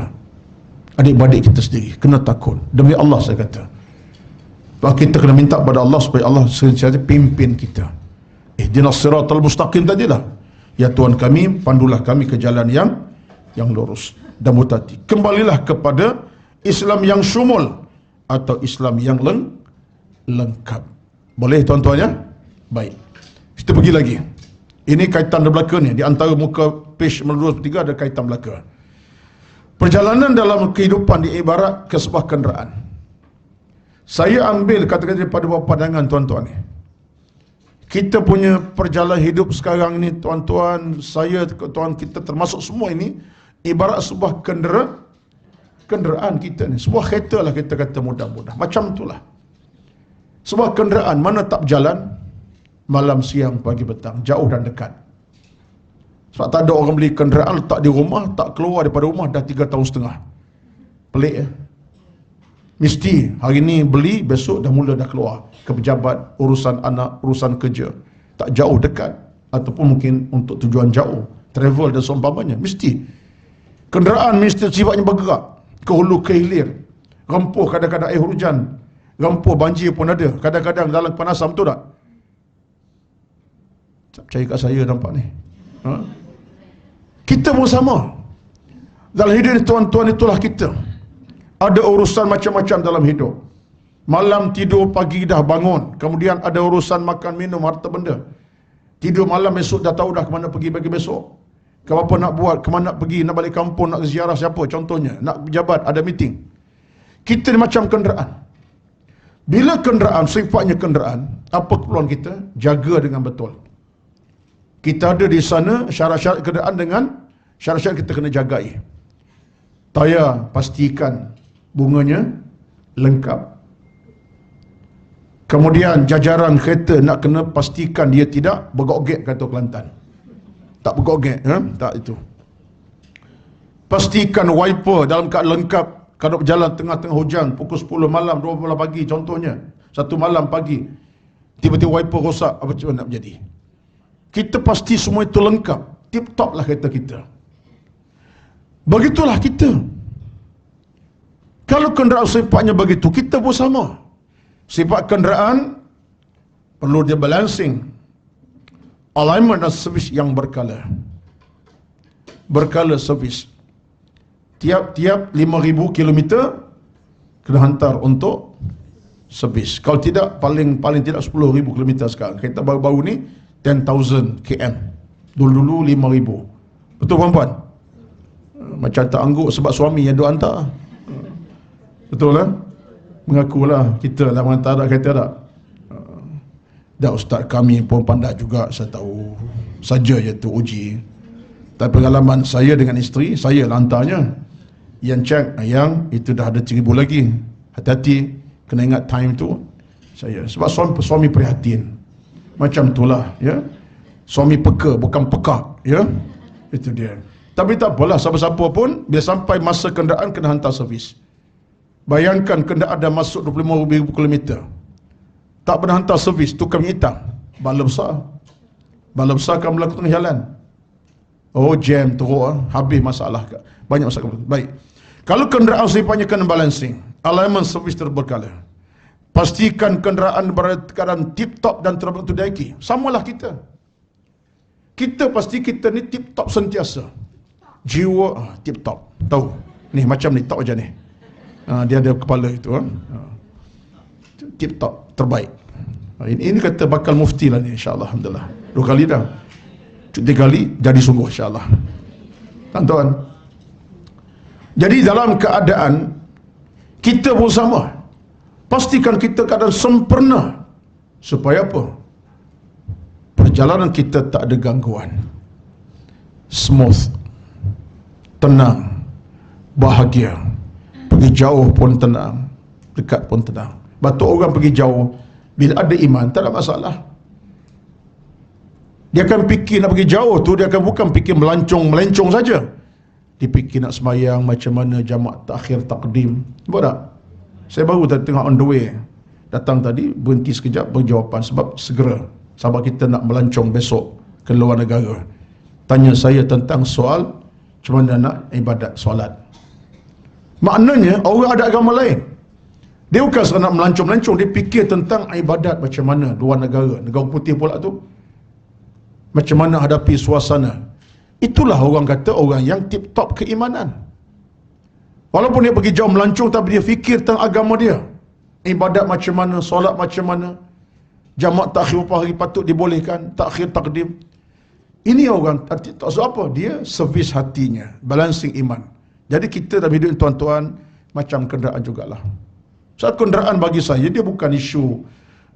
adik-beradik kita sendiri, kena takut. Demi Allah saya kata, bahawa kita kena minta kepada Allah supaya Allah sentiasa pimpin kita. Ihdinas siratal mustaqim tadilah. Ya Tuhan kami, pandulah kami ke jalan yang lurus dan mutati. Kembalilah kepada Islam yang syumul atau Islam yang lengkap. Boleh tuan-tuan ya? Baik. Kita pergi lagi. Ini kaitan di belakang ni. Di antara muka page 223 ada kaitan belaka. Perjalanan dalam kehidupan diibarat ke sebuah kenderaan. Saya ambil kata-kata daripada beberapa pandangan tuan-tuan ni. Kita punya perjalanan hidup sekarang ni tuan-tuan, saya, tuan kita termasuk semua ini ibarat sebuah kenderaan kita ni. Sebuah kereta lah kita kata mudah-mudah. Macam itulah. Sebuah kenderaan mana tak berjalan malam, siang, pagi, petang, jauh dan dekat. Sebab tak ada orang beli kenderaan letak di rumah, tak keluar daripada rumah dah 3 tahun setengah. Pelik ya. Mesti hari ni beli, besok dah mula dah keluar ke pejabat, urusan anak, urusan kerja. Tak jauh, dekat, ataupun mungkin untuk tujuan jauh, travel dan seumpamanya. Mesti kenderaan mesti sifatnya bergerak ke hulu ke hilir. Rempuh kadang-kadang air hujan, rempuh banjir pun ada. Kadang-kadang dalam kepanasan, betul tak? Tak percaya kat saya nampak ni. Kita pun sama. Dalam hidup ni tuan-tuan, itulah kita. Ada urusan macam-macam dalam hidup. Malam tidur, pagi dah bangun. Kemudian ada urusan makan, minum, harta benda. Tidur malam, besok dah tahu dah ke mana pergi bagi besok. Ke apa nak buat, ke mana nak pergi, nak balik kampung, nak ziarah siapa contohnya. Nak pejabat, ada meeting. Kita ni macam kenderaan. Bila kenderaan, sifatnya kenderaan, apa keperluan kita? Jaga dengan betul. Kita ada di sana syarat-syarat kenderaan dengan syarat-syarat kita kena jagai. Tayar, pastikan bunganya lengkap. Kemudian jajaran kereta nak kena pastikan dia tidak bergogek, kata Kelantan. Tak bergogek, tak itu. Pastikan wiper dalam keadaan lengkap. Kalau berjalan tengah-tengah hujan, pukul 10 malam, 12 pagi contohnya, 1 malam pagi, tiba-tiba wiper rosak, apa macam nak berjadi? Kita pasti semua itu lengkap. Tip-top lah kereta kita. Begitulah kita. Kalau kenderaan sifatnya begitu, kita pun sama. Sifat kenderaan perlu dia balancing, alignment dan servis yang berkala. Berkala servis. Tiap-tiap 5,000 km kena hantar untuk servis. Kalau tidak, paling tidak 10,000 km sekarang. Kereta baru-baru ni 10,000 km. Dulu-dulu 5,000. Betul puan-puan? Macam tak angguk sebab suami yang duk hantar. Betul lah? Mengakulah kita lah menghantar tak kereta tak? Dah ustaz kami pun pandai juga, saya tahu. Saja je tu uji. Tapi pengalaman saya dengan isteri, saya lah hantarnya. Yang cek, yang itu dah ada 1,000 lagi. Hati-hati, kena ingat time tu. Saya, sebab suami prihatin. Macam itulah, ya. Suami peka, bukan pekak, ya. Itu dia. Tapi tak apalah, siapa-siapa pun bila sampai masa kenderaan kena hantar servis. Bayangkan kenderaan dah masuk 25,000 km, tak pernah hantar servis, tukar hitam, bala besar akan berlaku tengah jalan. Oh, jam teruk, habis masalah, banyak masalah. Baik, kalau kenderaan sifatnya kena balancing, alignment servis terberkala, pastikan kenderaan berada keadaan tip-top dan terperbaiki. Samalah kita pasti kita ni tip-top sentiasa, jiwa tip-top, tahu ni macam ni, tak macam ni, dia ada kepala itu, tip-top, terbaik. Ini kata bakal mufti lah ni, insyaAllah. Alhamdulillah, 2 kali dah, 3 kali jadi sungguh, insyaAllah. Tuan-tuan, jadi dalam keadaan kita pun sama, pastikan kita keadaan sempurna, supaya apa? Perjalanan kita tak ada gangguan, smooth, tenang, bahagia. Pergi jauh pun tenang, dekat pun tenang. Batu orang pergi jauh, bila ada iman, tak ada masalah. Dia akan fikir nak pergi jauh tu, dia akan bukan fikir melencong saja. Dia fikir nak sembahyang macam mana, jamak takhir, takdim. Nampak tak? Saya baru tadi tengah on the way, datang tadi, berhenti sekejap, berjawapan sebab segera sahabat kita nak melancong besok ke luar negara. Tanya saya tentang soal macam mana nak ibadat solat. Maknanya orang ada agama lain, dia bukan sekadar nak melancong-melancong, dia fikir tentang ibadat macam mana luar negara putih pula tu, macam mana hadapi suasana. Itulah orang kata orang yang tip-top keimanan. Walaupun dia pergi jauh melancong, tapi dia fikir tentang agama dia, ibadat macam mana, solat macam mana, jamak takhir berapa hari patut dibolehkan, takhir takdim. Ini orang tak so apa, dia servis hatinya, balancing iman. Jadi kita dalam hidup tuan-tuan macam kenderaan jugalah. Saat kenderaan bagi saya, dia bukan isu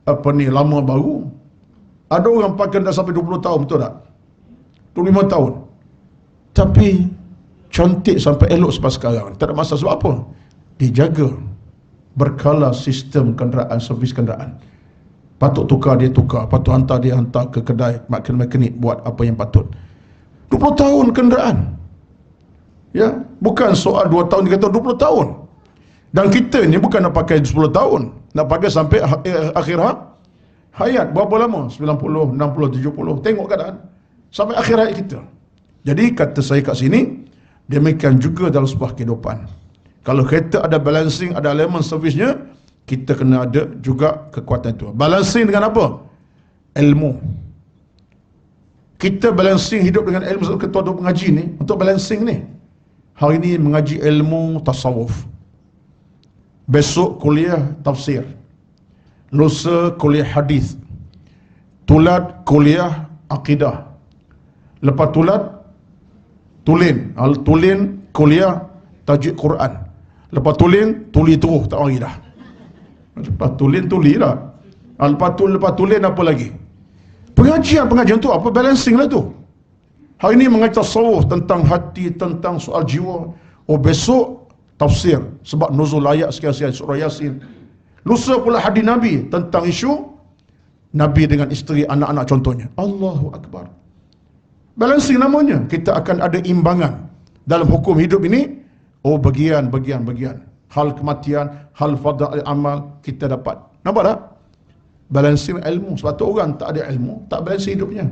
apa ni lama baru. Ada orang pakai dah sampai 20 tahun, betul tak? 25 tahun. Tapi cantik sampai elok sampai sekarang. Tak ada masalah. Sebab apa? Dijaga berkala sistem kenderaan, servis kenderaan. Patut tukar, dia tukar. Patut hantar, dia hantar ke kedai mekanik buat apa yang patut. 20 tahun kenderaan. Ya, bukan soal 2 tahun, 3 tahun, 20 tahun. Dan kita ni bukan nak pakai 10 tahun, nak pakai sampai akhir hayat. Berapa lama? 90, 60, 70. Tengok keadaan sampai akhir hayat kita. Jadi kata saya kat sini, demikian juga dalam sebuah kehidupan. Kalau kereta ada balancing, ada elemen servisnya, kita kena ada juga kekuatan itu. Balancing dengan apa? Ilmu. Kita balancing hidup dengan ilmu. Ketua-ketua pengaji ni, untuk balancing ni, hari ni mengaji ilmu tasawuf, besok kuliah tafsir, lusa kuliah hadis, tulat kuliah akidah, lepas tulen kuliah tajwid Quran, lepas tuli terus tak mari dah, lepas tuli dah, lepas tulen apa lagi, pengajian tu apa, balancing lah tu. Hari ini mengaji tasawuf tentang hati, tentang soal jiwa. Oh, besok tafsir sebab nuzul ayat sekian-sekian surah Yasin. Lusa pula hadis Nabi tentang isu Nabi dengan isteri, anak-anak contohnya. Allahu Akbar. Balancing namanya. Kita akan ada imbangan dalam hukum hidup ini. Oh, bagian. Hal kematian, hal fadha'il amal kita dapat. Nampak tak? Balancing ilmu. Sebab tu orang tak ada ilmu, tak balancing hidupnya.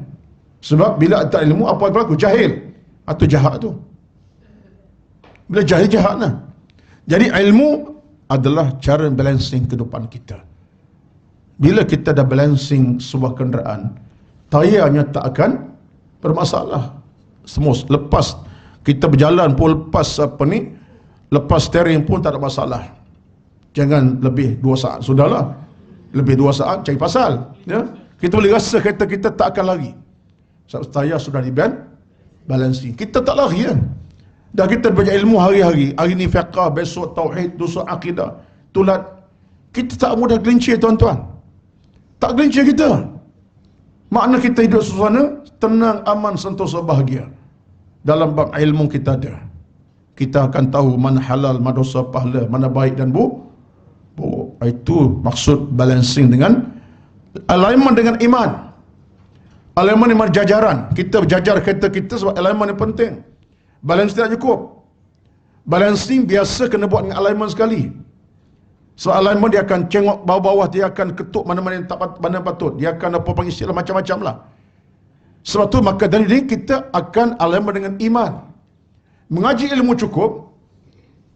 Sebab bila tak ilmu, apa yang berlaku? Jahil atau jahat tu. Bila jahil, jahat lah. Jadi ilmu adalah cara balancing kehidupan kita. Bila kita dah balancing sebuah kenderaan, tayarnya tak akan bermasalah. Semua lepas kita berjalan pun, lepas steering pun tak ada masalah. Jangan lebih 2 saat. Sudahlah, lebih 2 saat cari pasal, ya. Kita boleh rasa kereta kita tak akan lari sebab tayar sudah balancing. Kita tak lari kan. Dah kita belajar ilmu hari-hari. Hari ni fiqah, besok tauhid, besok akidah, tulat. Kita tak mudah gelincir, tuan-tuan. Tak gelincir kita. Makna kita hidup suasana tenang, aman, sentosa, bahagia. Dalam bab ilmu kita ada. Kita akan tahu mana halal, mana dosa, pahala, mana baik dan buruk. Itu maksud balancing dengan alignment dengan iman. Alignment iman jajaran. Kita berjajar kereta kita sebab alignment yang penting. Balance tidak cukup. Balancing biasa kena buat dengan alignment sekali. So alignment dia akan cengok bawah-bawah, dia akan ketuk mana-mana yang tak mana patut. Dia akan apa panggil istilah macam-macam lah. Sebab tu maka dari ini kita akan alignment dengan iman. Mengaji ilmu cukup,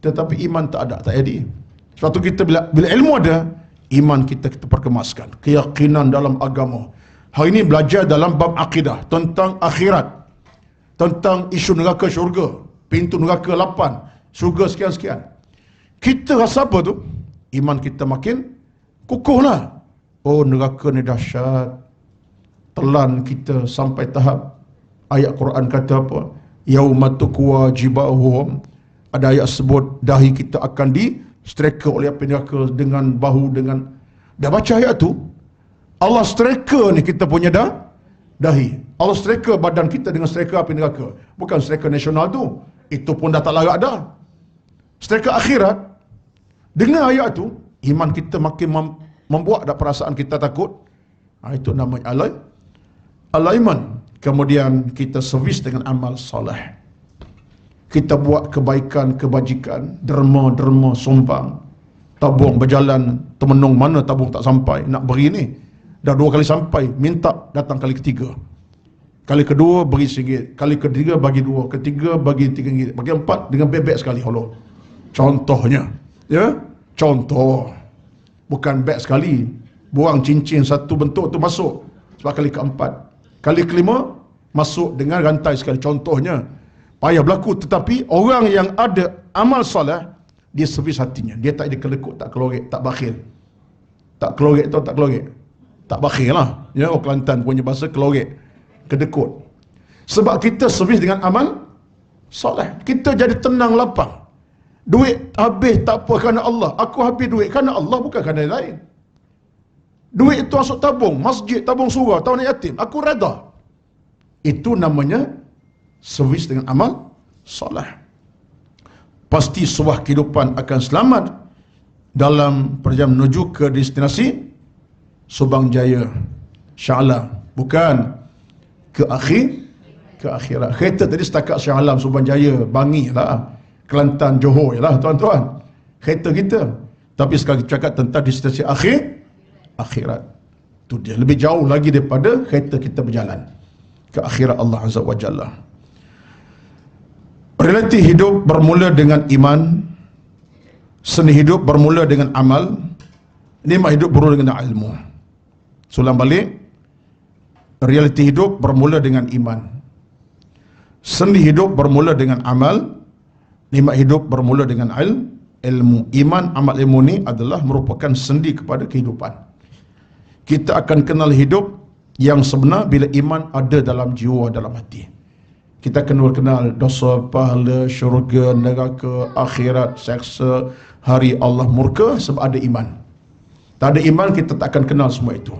tetapi iman tak ada, tak jadi. Sebab tu kita bila ilmu ada, iman kita perkemaskan. Keyakinan dalam agama. Hari ini belajar dalam bab akidah, tentang akhirat, tentang isu neraka syurga, pintu neraka 8, syurga sekian-sekian. Kita rasa apa tu? Iman kita makin kukuh lah. Oh, neraka ni dahsyat. Telan kita sampai tahap ayat Quran kata apa? Yauma tuqwa jibahuhum. Ada ayat sebut dahi kita akan distreka oleh api neraka dengan bahu, dengan dah baca ayat tu, Allah streka ni kita punya dahi. Allah streka badan kita dengan streka api neraka. Bukan streka nasional tu. Itu pun dah tak larat dah. Streka akhirat. Dengar ayat tu, iman kita makin membuat dah perasaan kita takut. Itu namanya alignment. Kemudian kita servis dengan amal soleh. Kita buat kebaikan, kebajikan, derma, sumbang, tabung berjalan, temenung mana tabung tak sampai, nak beri ni. Dah 2 kali sampai, minta datang kali ketiga. Kali kedua beri RM1, kali ketiga bagi 2, ketiga bagi RM3, bagi 4 dengan bebek sekali. Allah. Contohnya, ya, contoh. Bukan beg sekali, buang cincin satu bentuk tu masuk. Sebab kali keempat. Kali kelima, masuk dengan rantai sekali. Contohnya, payah berlaku. Tetapi orang yang ada amal soleh, dia servis hatinya. Dia tak ada kelekut, tak kelorek, tak bakhil. Tak kelorek tu, tak kelorek. Tak bakhil lah. Ya, orang Kelantan punya bahasa kelorek, kedekut. Sebab kita servis dengan amal soleh. Kita jadi tenang, lapang. Duit habis tak apa kerana Allah. Aku habis duit kerana Allah, bukan kerana yang lain. Duit itu masuk tabung masjid, tabung surau, tabung yatim. Aku reda. Itu namanya servis dengan amal soleh. Pasti sebuah kehidupan akan selamat dalam perjalanan menuju ke destinasi Subang Jaya, Shah Alam. Bukan ke akhirat. Kereta tadi setakat Shah Alam, Subang Jaya, Bangi lah, Kelantan, Johor lah tuan-tuan. Kereta kita. Tapi sekarang kita cakap tentang destinasi akhirat. Itu dia. Lebih jauh lagi daripada kereta kita berjalan ke akhirat Allah Azza wa Jalla. Realiti hidup bermula dengan iman. Seni hidup bermula dengan amal. Nikmat hidup bermula dengan ilmu. Ulang balik. Realiti hidup bermula dengan iman. Seni hidup bermula dengan amal. Nikmat hidup bermula dengan ilmu. Iman, amal, ilmu ni adalah merupakan sendi kepada kehidupan. Kita akan kenal hidup yang sebenar bila iman ada dalam jiwa, dalam hati. Kita kenal dosa, pahala, syurga, neraka, akhirat, seksa, hari Allah murka, sebab ada iman. Tak ada iman, kita tak akan kenal semua itu.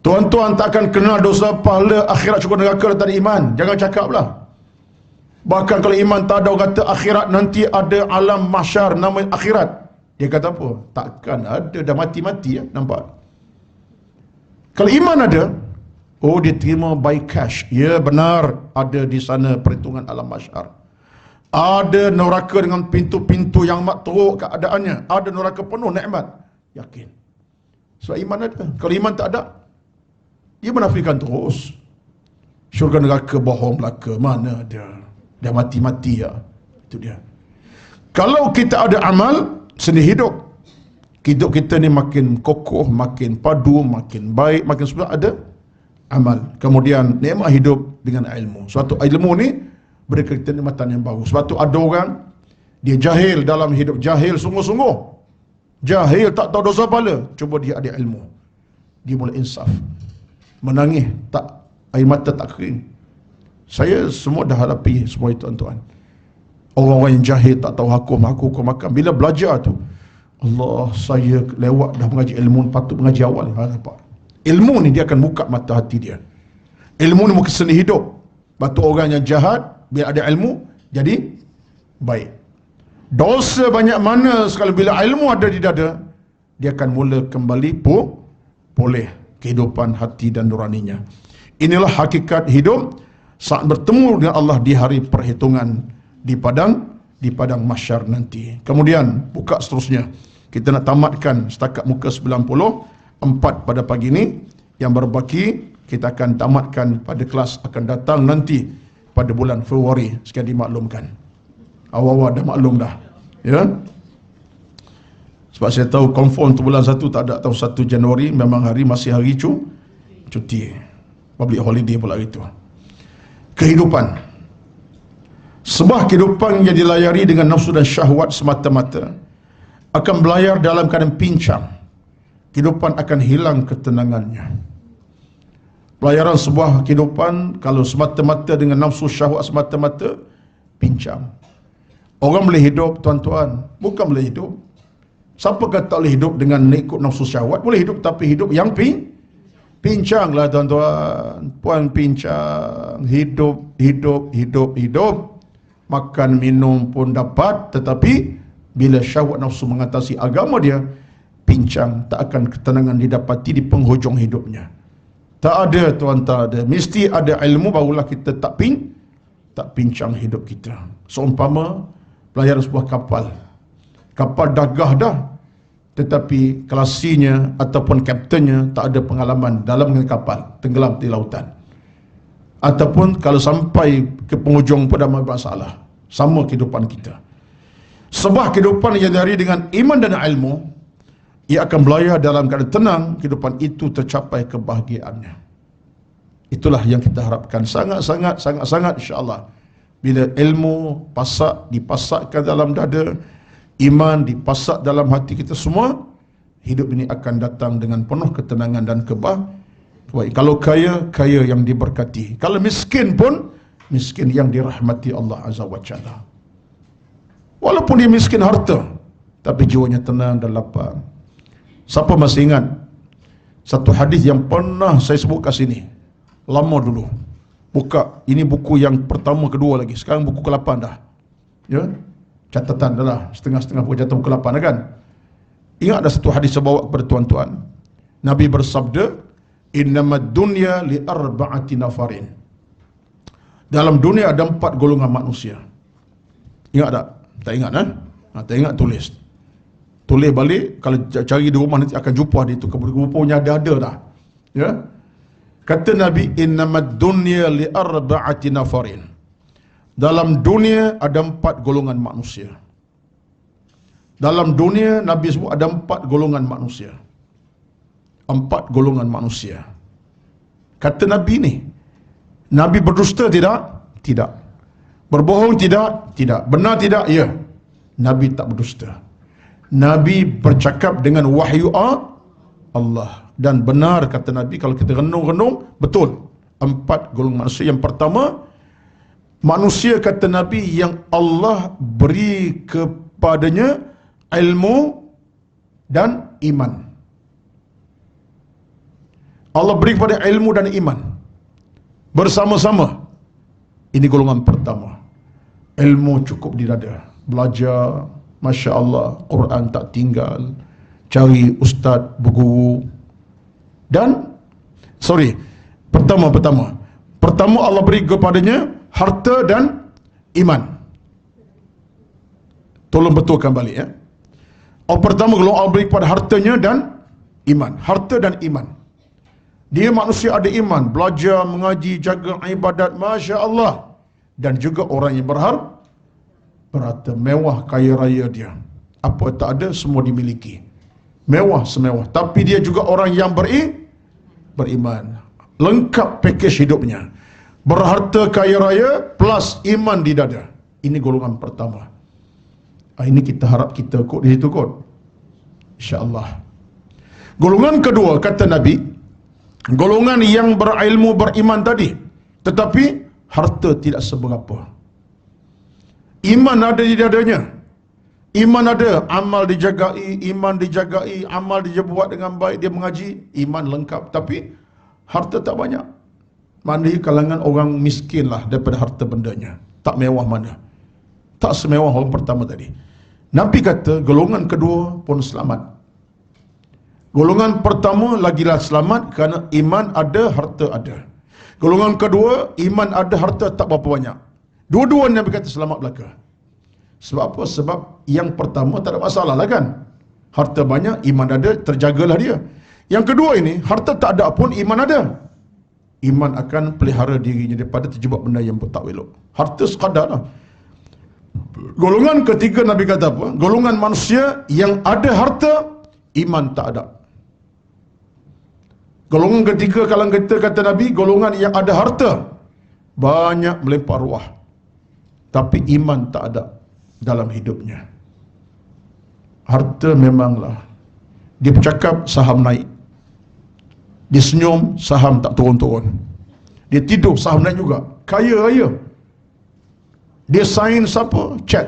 Tuan-tuan tak akan kenal dosa, pahala, akhirat, syurga, neraka, tak ada iman. Jangan cakap lah. Bahkan kalau iman tak ada, orang kata akhirat nanti ada alam mahsyar namanya akhirat. Dia kata apa? Takkan ada, dah mati-mati ya, nampak? Kalau iman ada, oh dia terima by cash. Ya benar, ada di sana perhitungan alam mahsyar. Ada neraka dengan pintu-pintu yang mak teruk keadaannya. Ada neraka penuh nikmat. Yakin. Sebab iman ada. Kalau iman tak ada, dia menafikan terus. Syurga neraka bohong belaka. Mana ada? Dah mati-mati ya. Itu dia. Kalau kita ada amal, seni hidup. Hidup kita ni makin kokoh, makin padu, makin baik, makin sebab ada amal. Kemudian nikmat hidup dengan ilmu. Suatu ilmu ni beri kita nikmatan yang baru. Sebab tu ada orang dia jahil dalam hidup, jahil sungguh-sungguh. Jahil tak tahu dosa pahala. Cuba dia ada ilmu. Dia boleh insaf. Menangis tak, air mata tak kering. Saya semua dah hadapi semua itu tuan-tuan. Orang-orang yang jahil tak tahu hukum makan. Bila belajar tu, Allah, saya lewat dah mengaji ilmu, patut mengaji awal. Ilmu ni dia akan buka mata hati dia. Ilmu ni mungkin seni hidup. Batu orang yang jahat, bila ada ilmu, jadi baik. Dosa banyak mana sekali bila ilmu ada di dada, dia akan mula kembali pulih kehidupan hati dan nuraninya. Inilah hakikat hidup saat bertemu dengan Allah di hari perhitungan di padang mahsyar nanti. Kemudian buka seterusnya. Kita nak tamatkan setakat muka 94 pada pagi ini. Yang berbaki kita akan tamatkan pada kelas akan datang nanti pada bulan Februari, sekali dimaklumkan. Awal-awal dah maklum dah. Ya. Sebab saya tahu confirm untuk bulan 1 tak ada, tahu 1 Januari memang masih hari cuti. Public holiday pula itu. Kehidupan. Sebuah kehidupan yang dilayari dengan nafsu dan syahwat semata-mata akan belayar dalam keadaan pincang. Kehidupan akan hilang ketenangannya. Pelayaran sebuah kehidupan kalau semata-mata dengan nafsu syahwat semata-mata, pincang. Orang boleh hidup, tuan-tuan, bukan boleh hidup. Siapa kata tak boleh hidup dengan ikut nafsu syahwat? Boleh hidup, tapi hidup yang pincang lah, tuan-tuan. Puan pincang, hidup. Makan, minum pun dapat, tetapi bila syahwat nafsu mengatasi agama dia, pincang, tak akan ketenangan didapati di penghujung hidupnya. Tak ada, tuan, tak ada. Mesti ada ilmu barulah kita tak pincang hidup kita. Seumpama pelayaran sebuah kapal. Kapal dagah dah, tetapi kelasinya ataupun kaptennya tak ada pengalaman dalam kapal, tenggelam di lautan. Ataupun kalau sampai ke penghujung pun dah masalah. Sama kehidupan kita. Sebuah kehidupan yang dari dengan iman dan ilmu, ia akan belayar dalam keadaan tenang, kehidupan itu tercapai kebahagiaannya. Itulah yang kita harapkan sangat-sangat insya-Allah. Bila ilmu dipasakkan dalam dada, iman dipasak dalam hati kita semua, hidup ini akan datang dengan penuh ketenangan dan kebaikan. Kalau kaya yang diberkati. Kalau miskin pun miskin yang dirahmati Allah Azza wa Jalla. Walaupun dia miskin harta, tapi jiwanya tenang dan lapang. Siapa masih ingat satu hadis yang pernah saya sebut kat sini lama dulu? Buka, ini buku yang pertama, kedua lagi. Sekarang buku ke-8 dah. Ya, catatan dah lah. Setengah-setengah buku catatan buku ke-8 dah kan. Ingat ada satu hadis saya bawa kepada tuan-tuan. Nabi bersabda, innamad dunya li arba'ati nafarin. Dalam dunia ada 4 golongan manusia. Ingat tak? Tak ingat tak ingat tulis. Tulis balik, kalau cari di rumah nanti akan jumpa di itu. Rupanya ada dah. Ya. Kata Nabi, innamad dunya li arba'ati nafarin. Dalam dunia ada 4 golongan manusia. Dalam dunia Nabi sebut ada 4 golongan manusia. 4 golongan manusia. Kata Nabi ni, Nabi berdusta tidak? Tidak. Berbohong tidak? Tidak. Benar tidak? Ya. Nabi tak berdusta. Nabi bercakap dengan wahyu Allah. Dan benar kata Nabi, kalau kita renung-renung, betul. 4 golongan manusia. Yang pertama, manusia kata Nabi yang Allah beri kepadanya ilmu dan iman. Allah beri kepada ilmu dan iman bersama-sama. Ini golongan pertama. Ilmu cukup di dada, belajar, Masya Allah, Quran tak tinggal, cari ustaz, berguru. Dan pertama Allah beri kepadanya harta dan iman. Tolong betulkan balik ya. Pertama kalau Allah beri kepada hartanya dan iman. Harta dan iman. Dia manusia ada iman, belajar, mengaji, jaga ibadat, Masya Allah. Dan juga orang yang berharta, mewah, kaya raya dia. Apa tak ada, semua dimiliki. Mewah semewah. Tapi dia juga orang yang beriman. Lengkap package hidupnya. Berharta, kaya raya, plus iman di dada. Ini golongan pertama. Ini kita harap kita kot di situ kot. InsyaAllah. Golongan kedua, kata Nabi, golongan yang berilmu, beriman tadi, tetapi harta tidak seberapa. Iman ada di dadanya. Iman ada, amal dijagai, iman dijagai, amal dia buat dengan baik, dia mengaji, iman lengkap, tapi harta tak banyak. Mana kalangan orang miskin lah daripada harta bendanya. Tak mewah mana. Tak semewah orang pertama tadi. Nabi kata golongan kedua pun selamat. Golongan pertama lagilah selamat kerana iman ada, harta ada. Golongan kedua, iman ada, harta tak berapa banyak. Dua-dua Nabi kata selamat belaka. Sebab apa? Sebab yang pertama tak ada masalah lah kan. Harta banyak, iman ada, terjagalah dia. Yang kedua ini, harta tak ada pun iman ada. Iman akan pelihara dirinya daripada terjebak benda yang tak elok. Harta sekadar lah. Golongan ketiga Nabi kata apa? Golongan manusia yang ada harta, iman tak ada. Golongan ketiga kalau kita kata Nabi, golongan yang ada harta, banyak melempar ruah, tapi iman tak ada dalam hidupnya. Harta memanglah, dia bercakap saham naik, dia senyum saham tak turun-turun, dia tidur saham naik juga, kaya raya, dia sign siapa, cek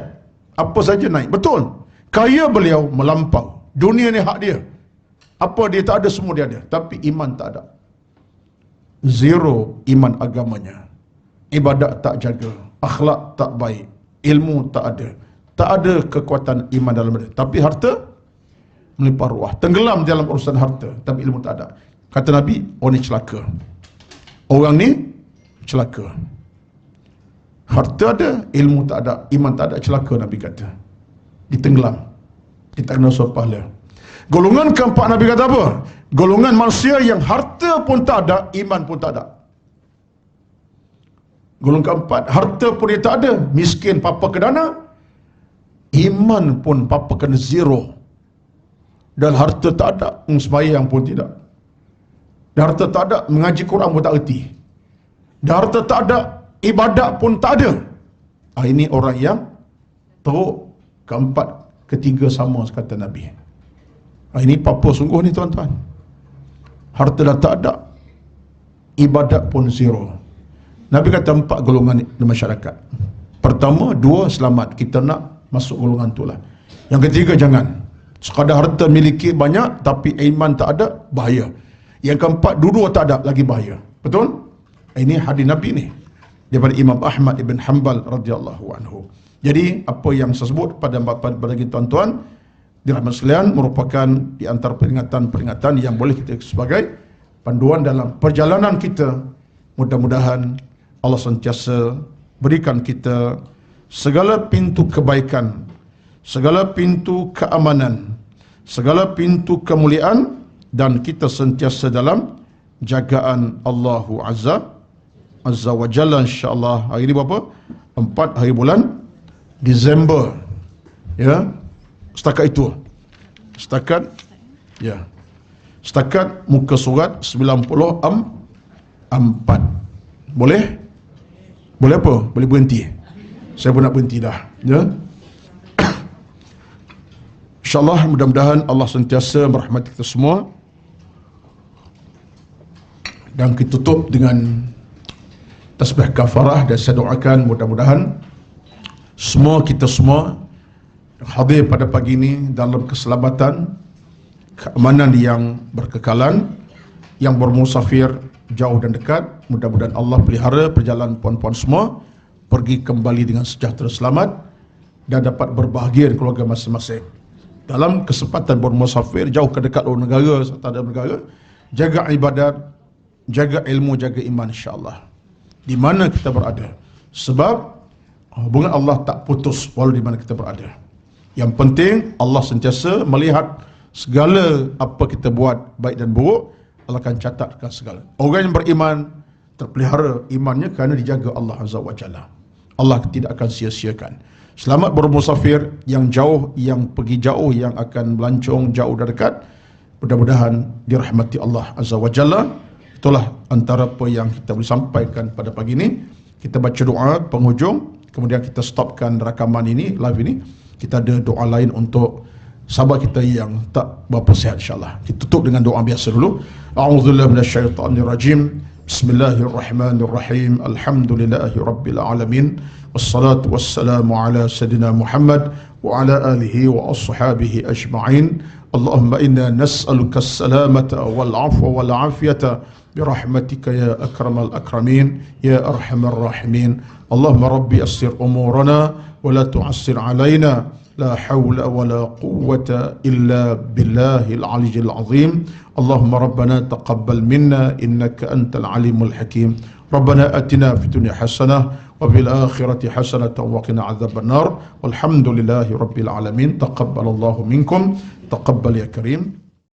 apa saja naik, betul, kaya beliau melampau, dunia ni hak dia, apa dia tak ada, semua dia ada, tapi iman tak ada. Zero iman agamanya, ibadat tak jaga, akhlak tak baik, ilmu tak ada, tak ada kekuatan iman dalam diri. Tapi harta melimpah ruah, tenggelam dalam urusan harta, tapi ilmu tak ada. Kata Nabi, orang ni celaka, orang ni celaka. Harta ada, ilmu tak ada, iman tak ada, celaka. Nabi kata ditenggelam, kita kena pahala. Golongan keempat Nabi kata apa? Golongan manusia yang harta pun tak ada, iman pun tak ada. Golongan keempat, harta pun dia tak ada, miskin papa ke dana, iman pun papa kena zero. Dan harta tak ada, sembahyang pun tidak. Dan harta tak ada, mengaji Quran pun tak erti. Dan harta tak ada, ibadat pun tak ada. Ini orang yang teruk. Keempat, ketiga sama kata Nabi. Ini papa sungguh ni tuan-tuan. Harta dah tak ada, ibadat pun zero. Nabi kata 4 golongan di masyarakat. Pertama, 2 selamat, kita nak masuk golongan tu lah. Yang ketiga jangan. Sekadar harta miliki banyak tapi iman tak ada, bahaya. Yang keempat, dua-dua tak ada, lagi bahaya. Betul? Ini hadis Nabi ni daripada Imam Ahmad ibn Hanbal radhiyallahu anhu. Jadi apa yang saya sebut pada bagi tuan-tuan dirahmati sekalian merupakan di antara peringatan-peringatan yang boleh kita sebagai panduan dalam perjalanan kita. Mudah-mudahan Allah sentiasa berikan kita segala pintu kebaikan, segala pintu keamanan, segala pintu kemuliaan, dan kita sentiasa dalam jagaan Allahu Azza wa Jalla, insya-Allah. Hari ini berapa? 4 hari bulan Disember. Ya. Setakat itu. Setakat muka surat 94. Boleh? Boleh apa? Boleh berhenti. Saya pun nak berhenti dah. Ya. InsyaAllah, mudah-mudahan Allah sentiasa merahmati kita semua. Dan kita tutup dengan tasbih kafarah, dan saya doakan mudah-mudahan kita semua hadir pada pagi ini dalam keselamatan, keamanan yang berkekalan, yang bermusafir jauh dan dekat. Mudah-mudahan Allah pelihara perjalanan puan-puan semua pergi kembali dengan sejahtera selamat dan dapat berbahagia di keluarga masing-masing. Dalam kesempatan bermusafir jauh ke dekat luar negara serta dalam negara, jaga ibadat, jaga ilmu, jaga iman, insya-Allah di mana kita berada. Sebab hubungan Allah tak putus walau di mana kita berada. Yang penting Allah sentiasa melihat segala apa kita buat, baik dan buruk. Allah akan catatkan segala. Orang yang beriman terpelihara imannya kerana dijaga Allah Azza wa Jalla. Allah tidak akan sia-siakan. Selamat bermusafir yang jauh, yang pergi jauh, yang akan melancong jauh dan dekat. Mudah-mudahan dirahmati Allah Azza wa Jalla. Itulah antara apa yang kita boleh sampaikan pada pagi ini. Kita baca doa penghujung, kemudian kita stopkan rakaman ini, live ini. Kita ada doa lain untuk sahabat kita yang tak berapa sihat, insya-Allah. Kita tutup dengan doa biasa dulu. A'udzubillahi minasyaitonirrajim. Bismillahirrahmanirrahim. Alhamdulillahi rabbil alamin. Wassalatu wassalamu ala sayyidina Muhammad wa ala alihi wa ashabihi ajma'in. Allahumma inna nas'aluka as-salamata wal 'afwa wal 'afiyata برحمتك يا أكرم الأكرمين يا أرحم الراحمين. اللهم ربي أسر أمورنا ولا تعسر علينا. لا حول ولا قوة إلا بالله العلي العظيم. اللهم ربنا تقبل منا إنك أنت العليم الحكيم. Rabbana atina fid dunya hasanah wa fil akhirati hasanah wa qina adzabannar. Walhamdulillahi rabbil alamin. Taqabbalallahu minkum. Taqabbal ya karim.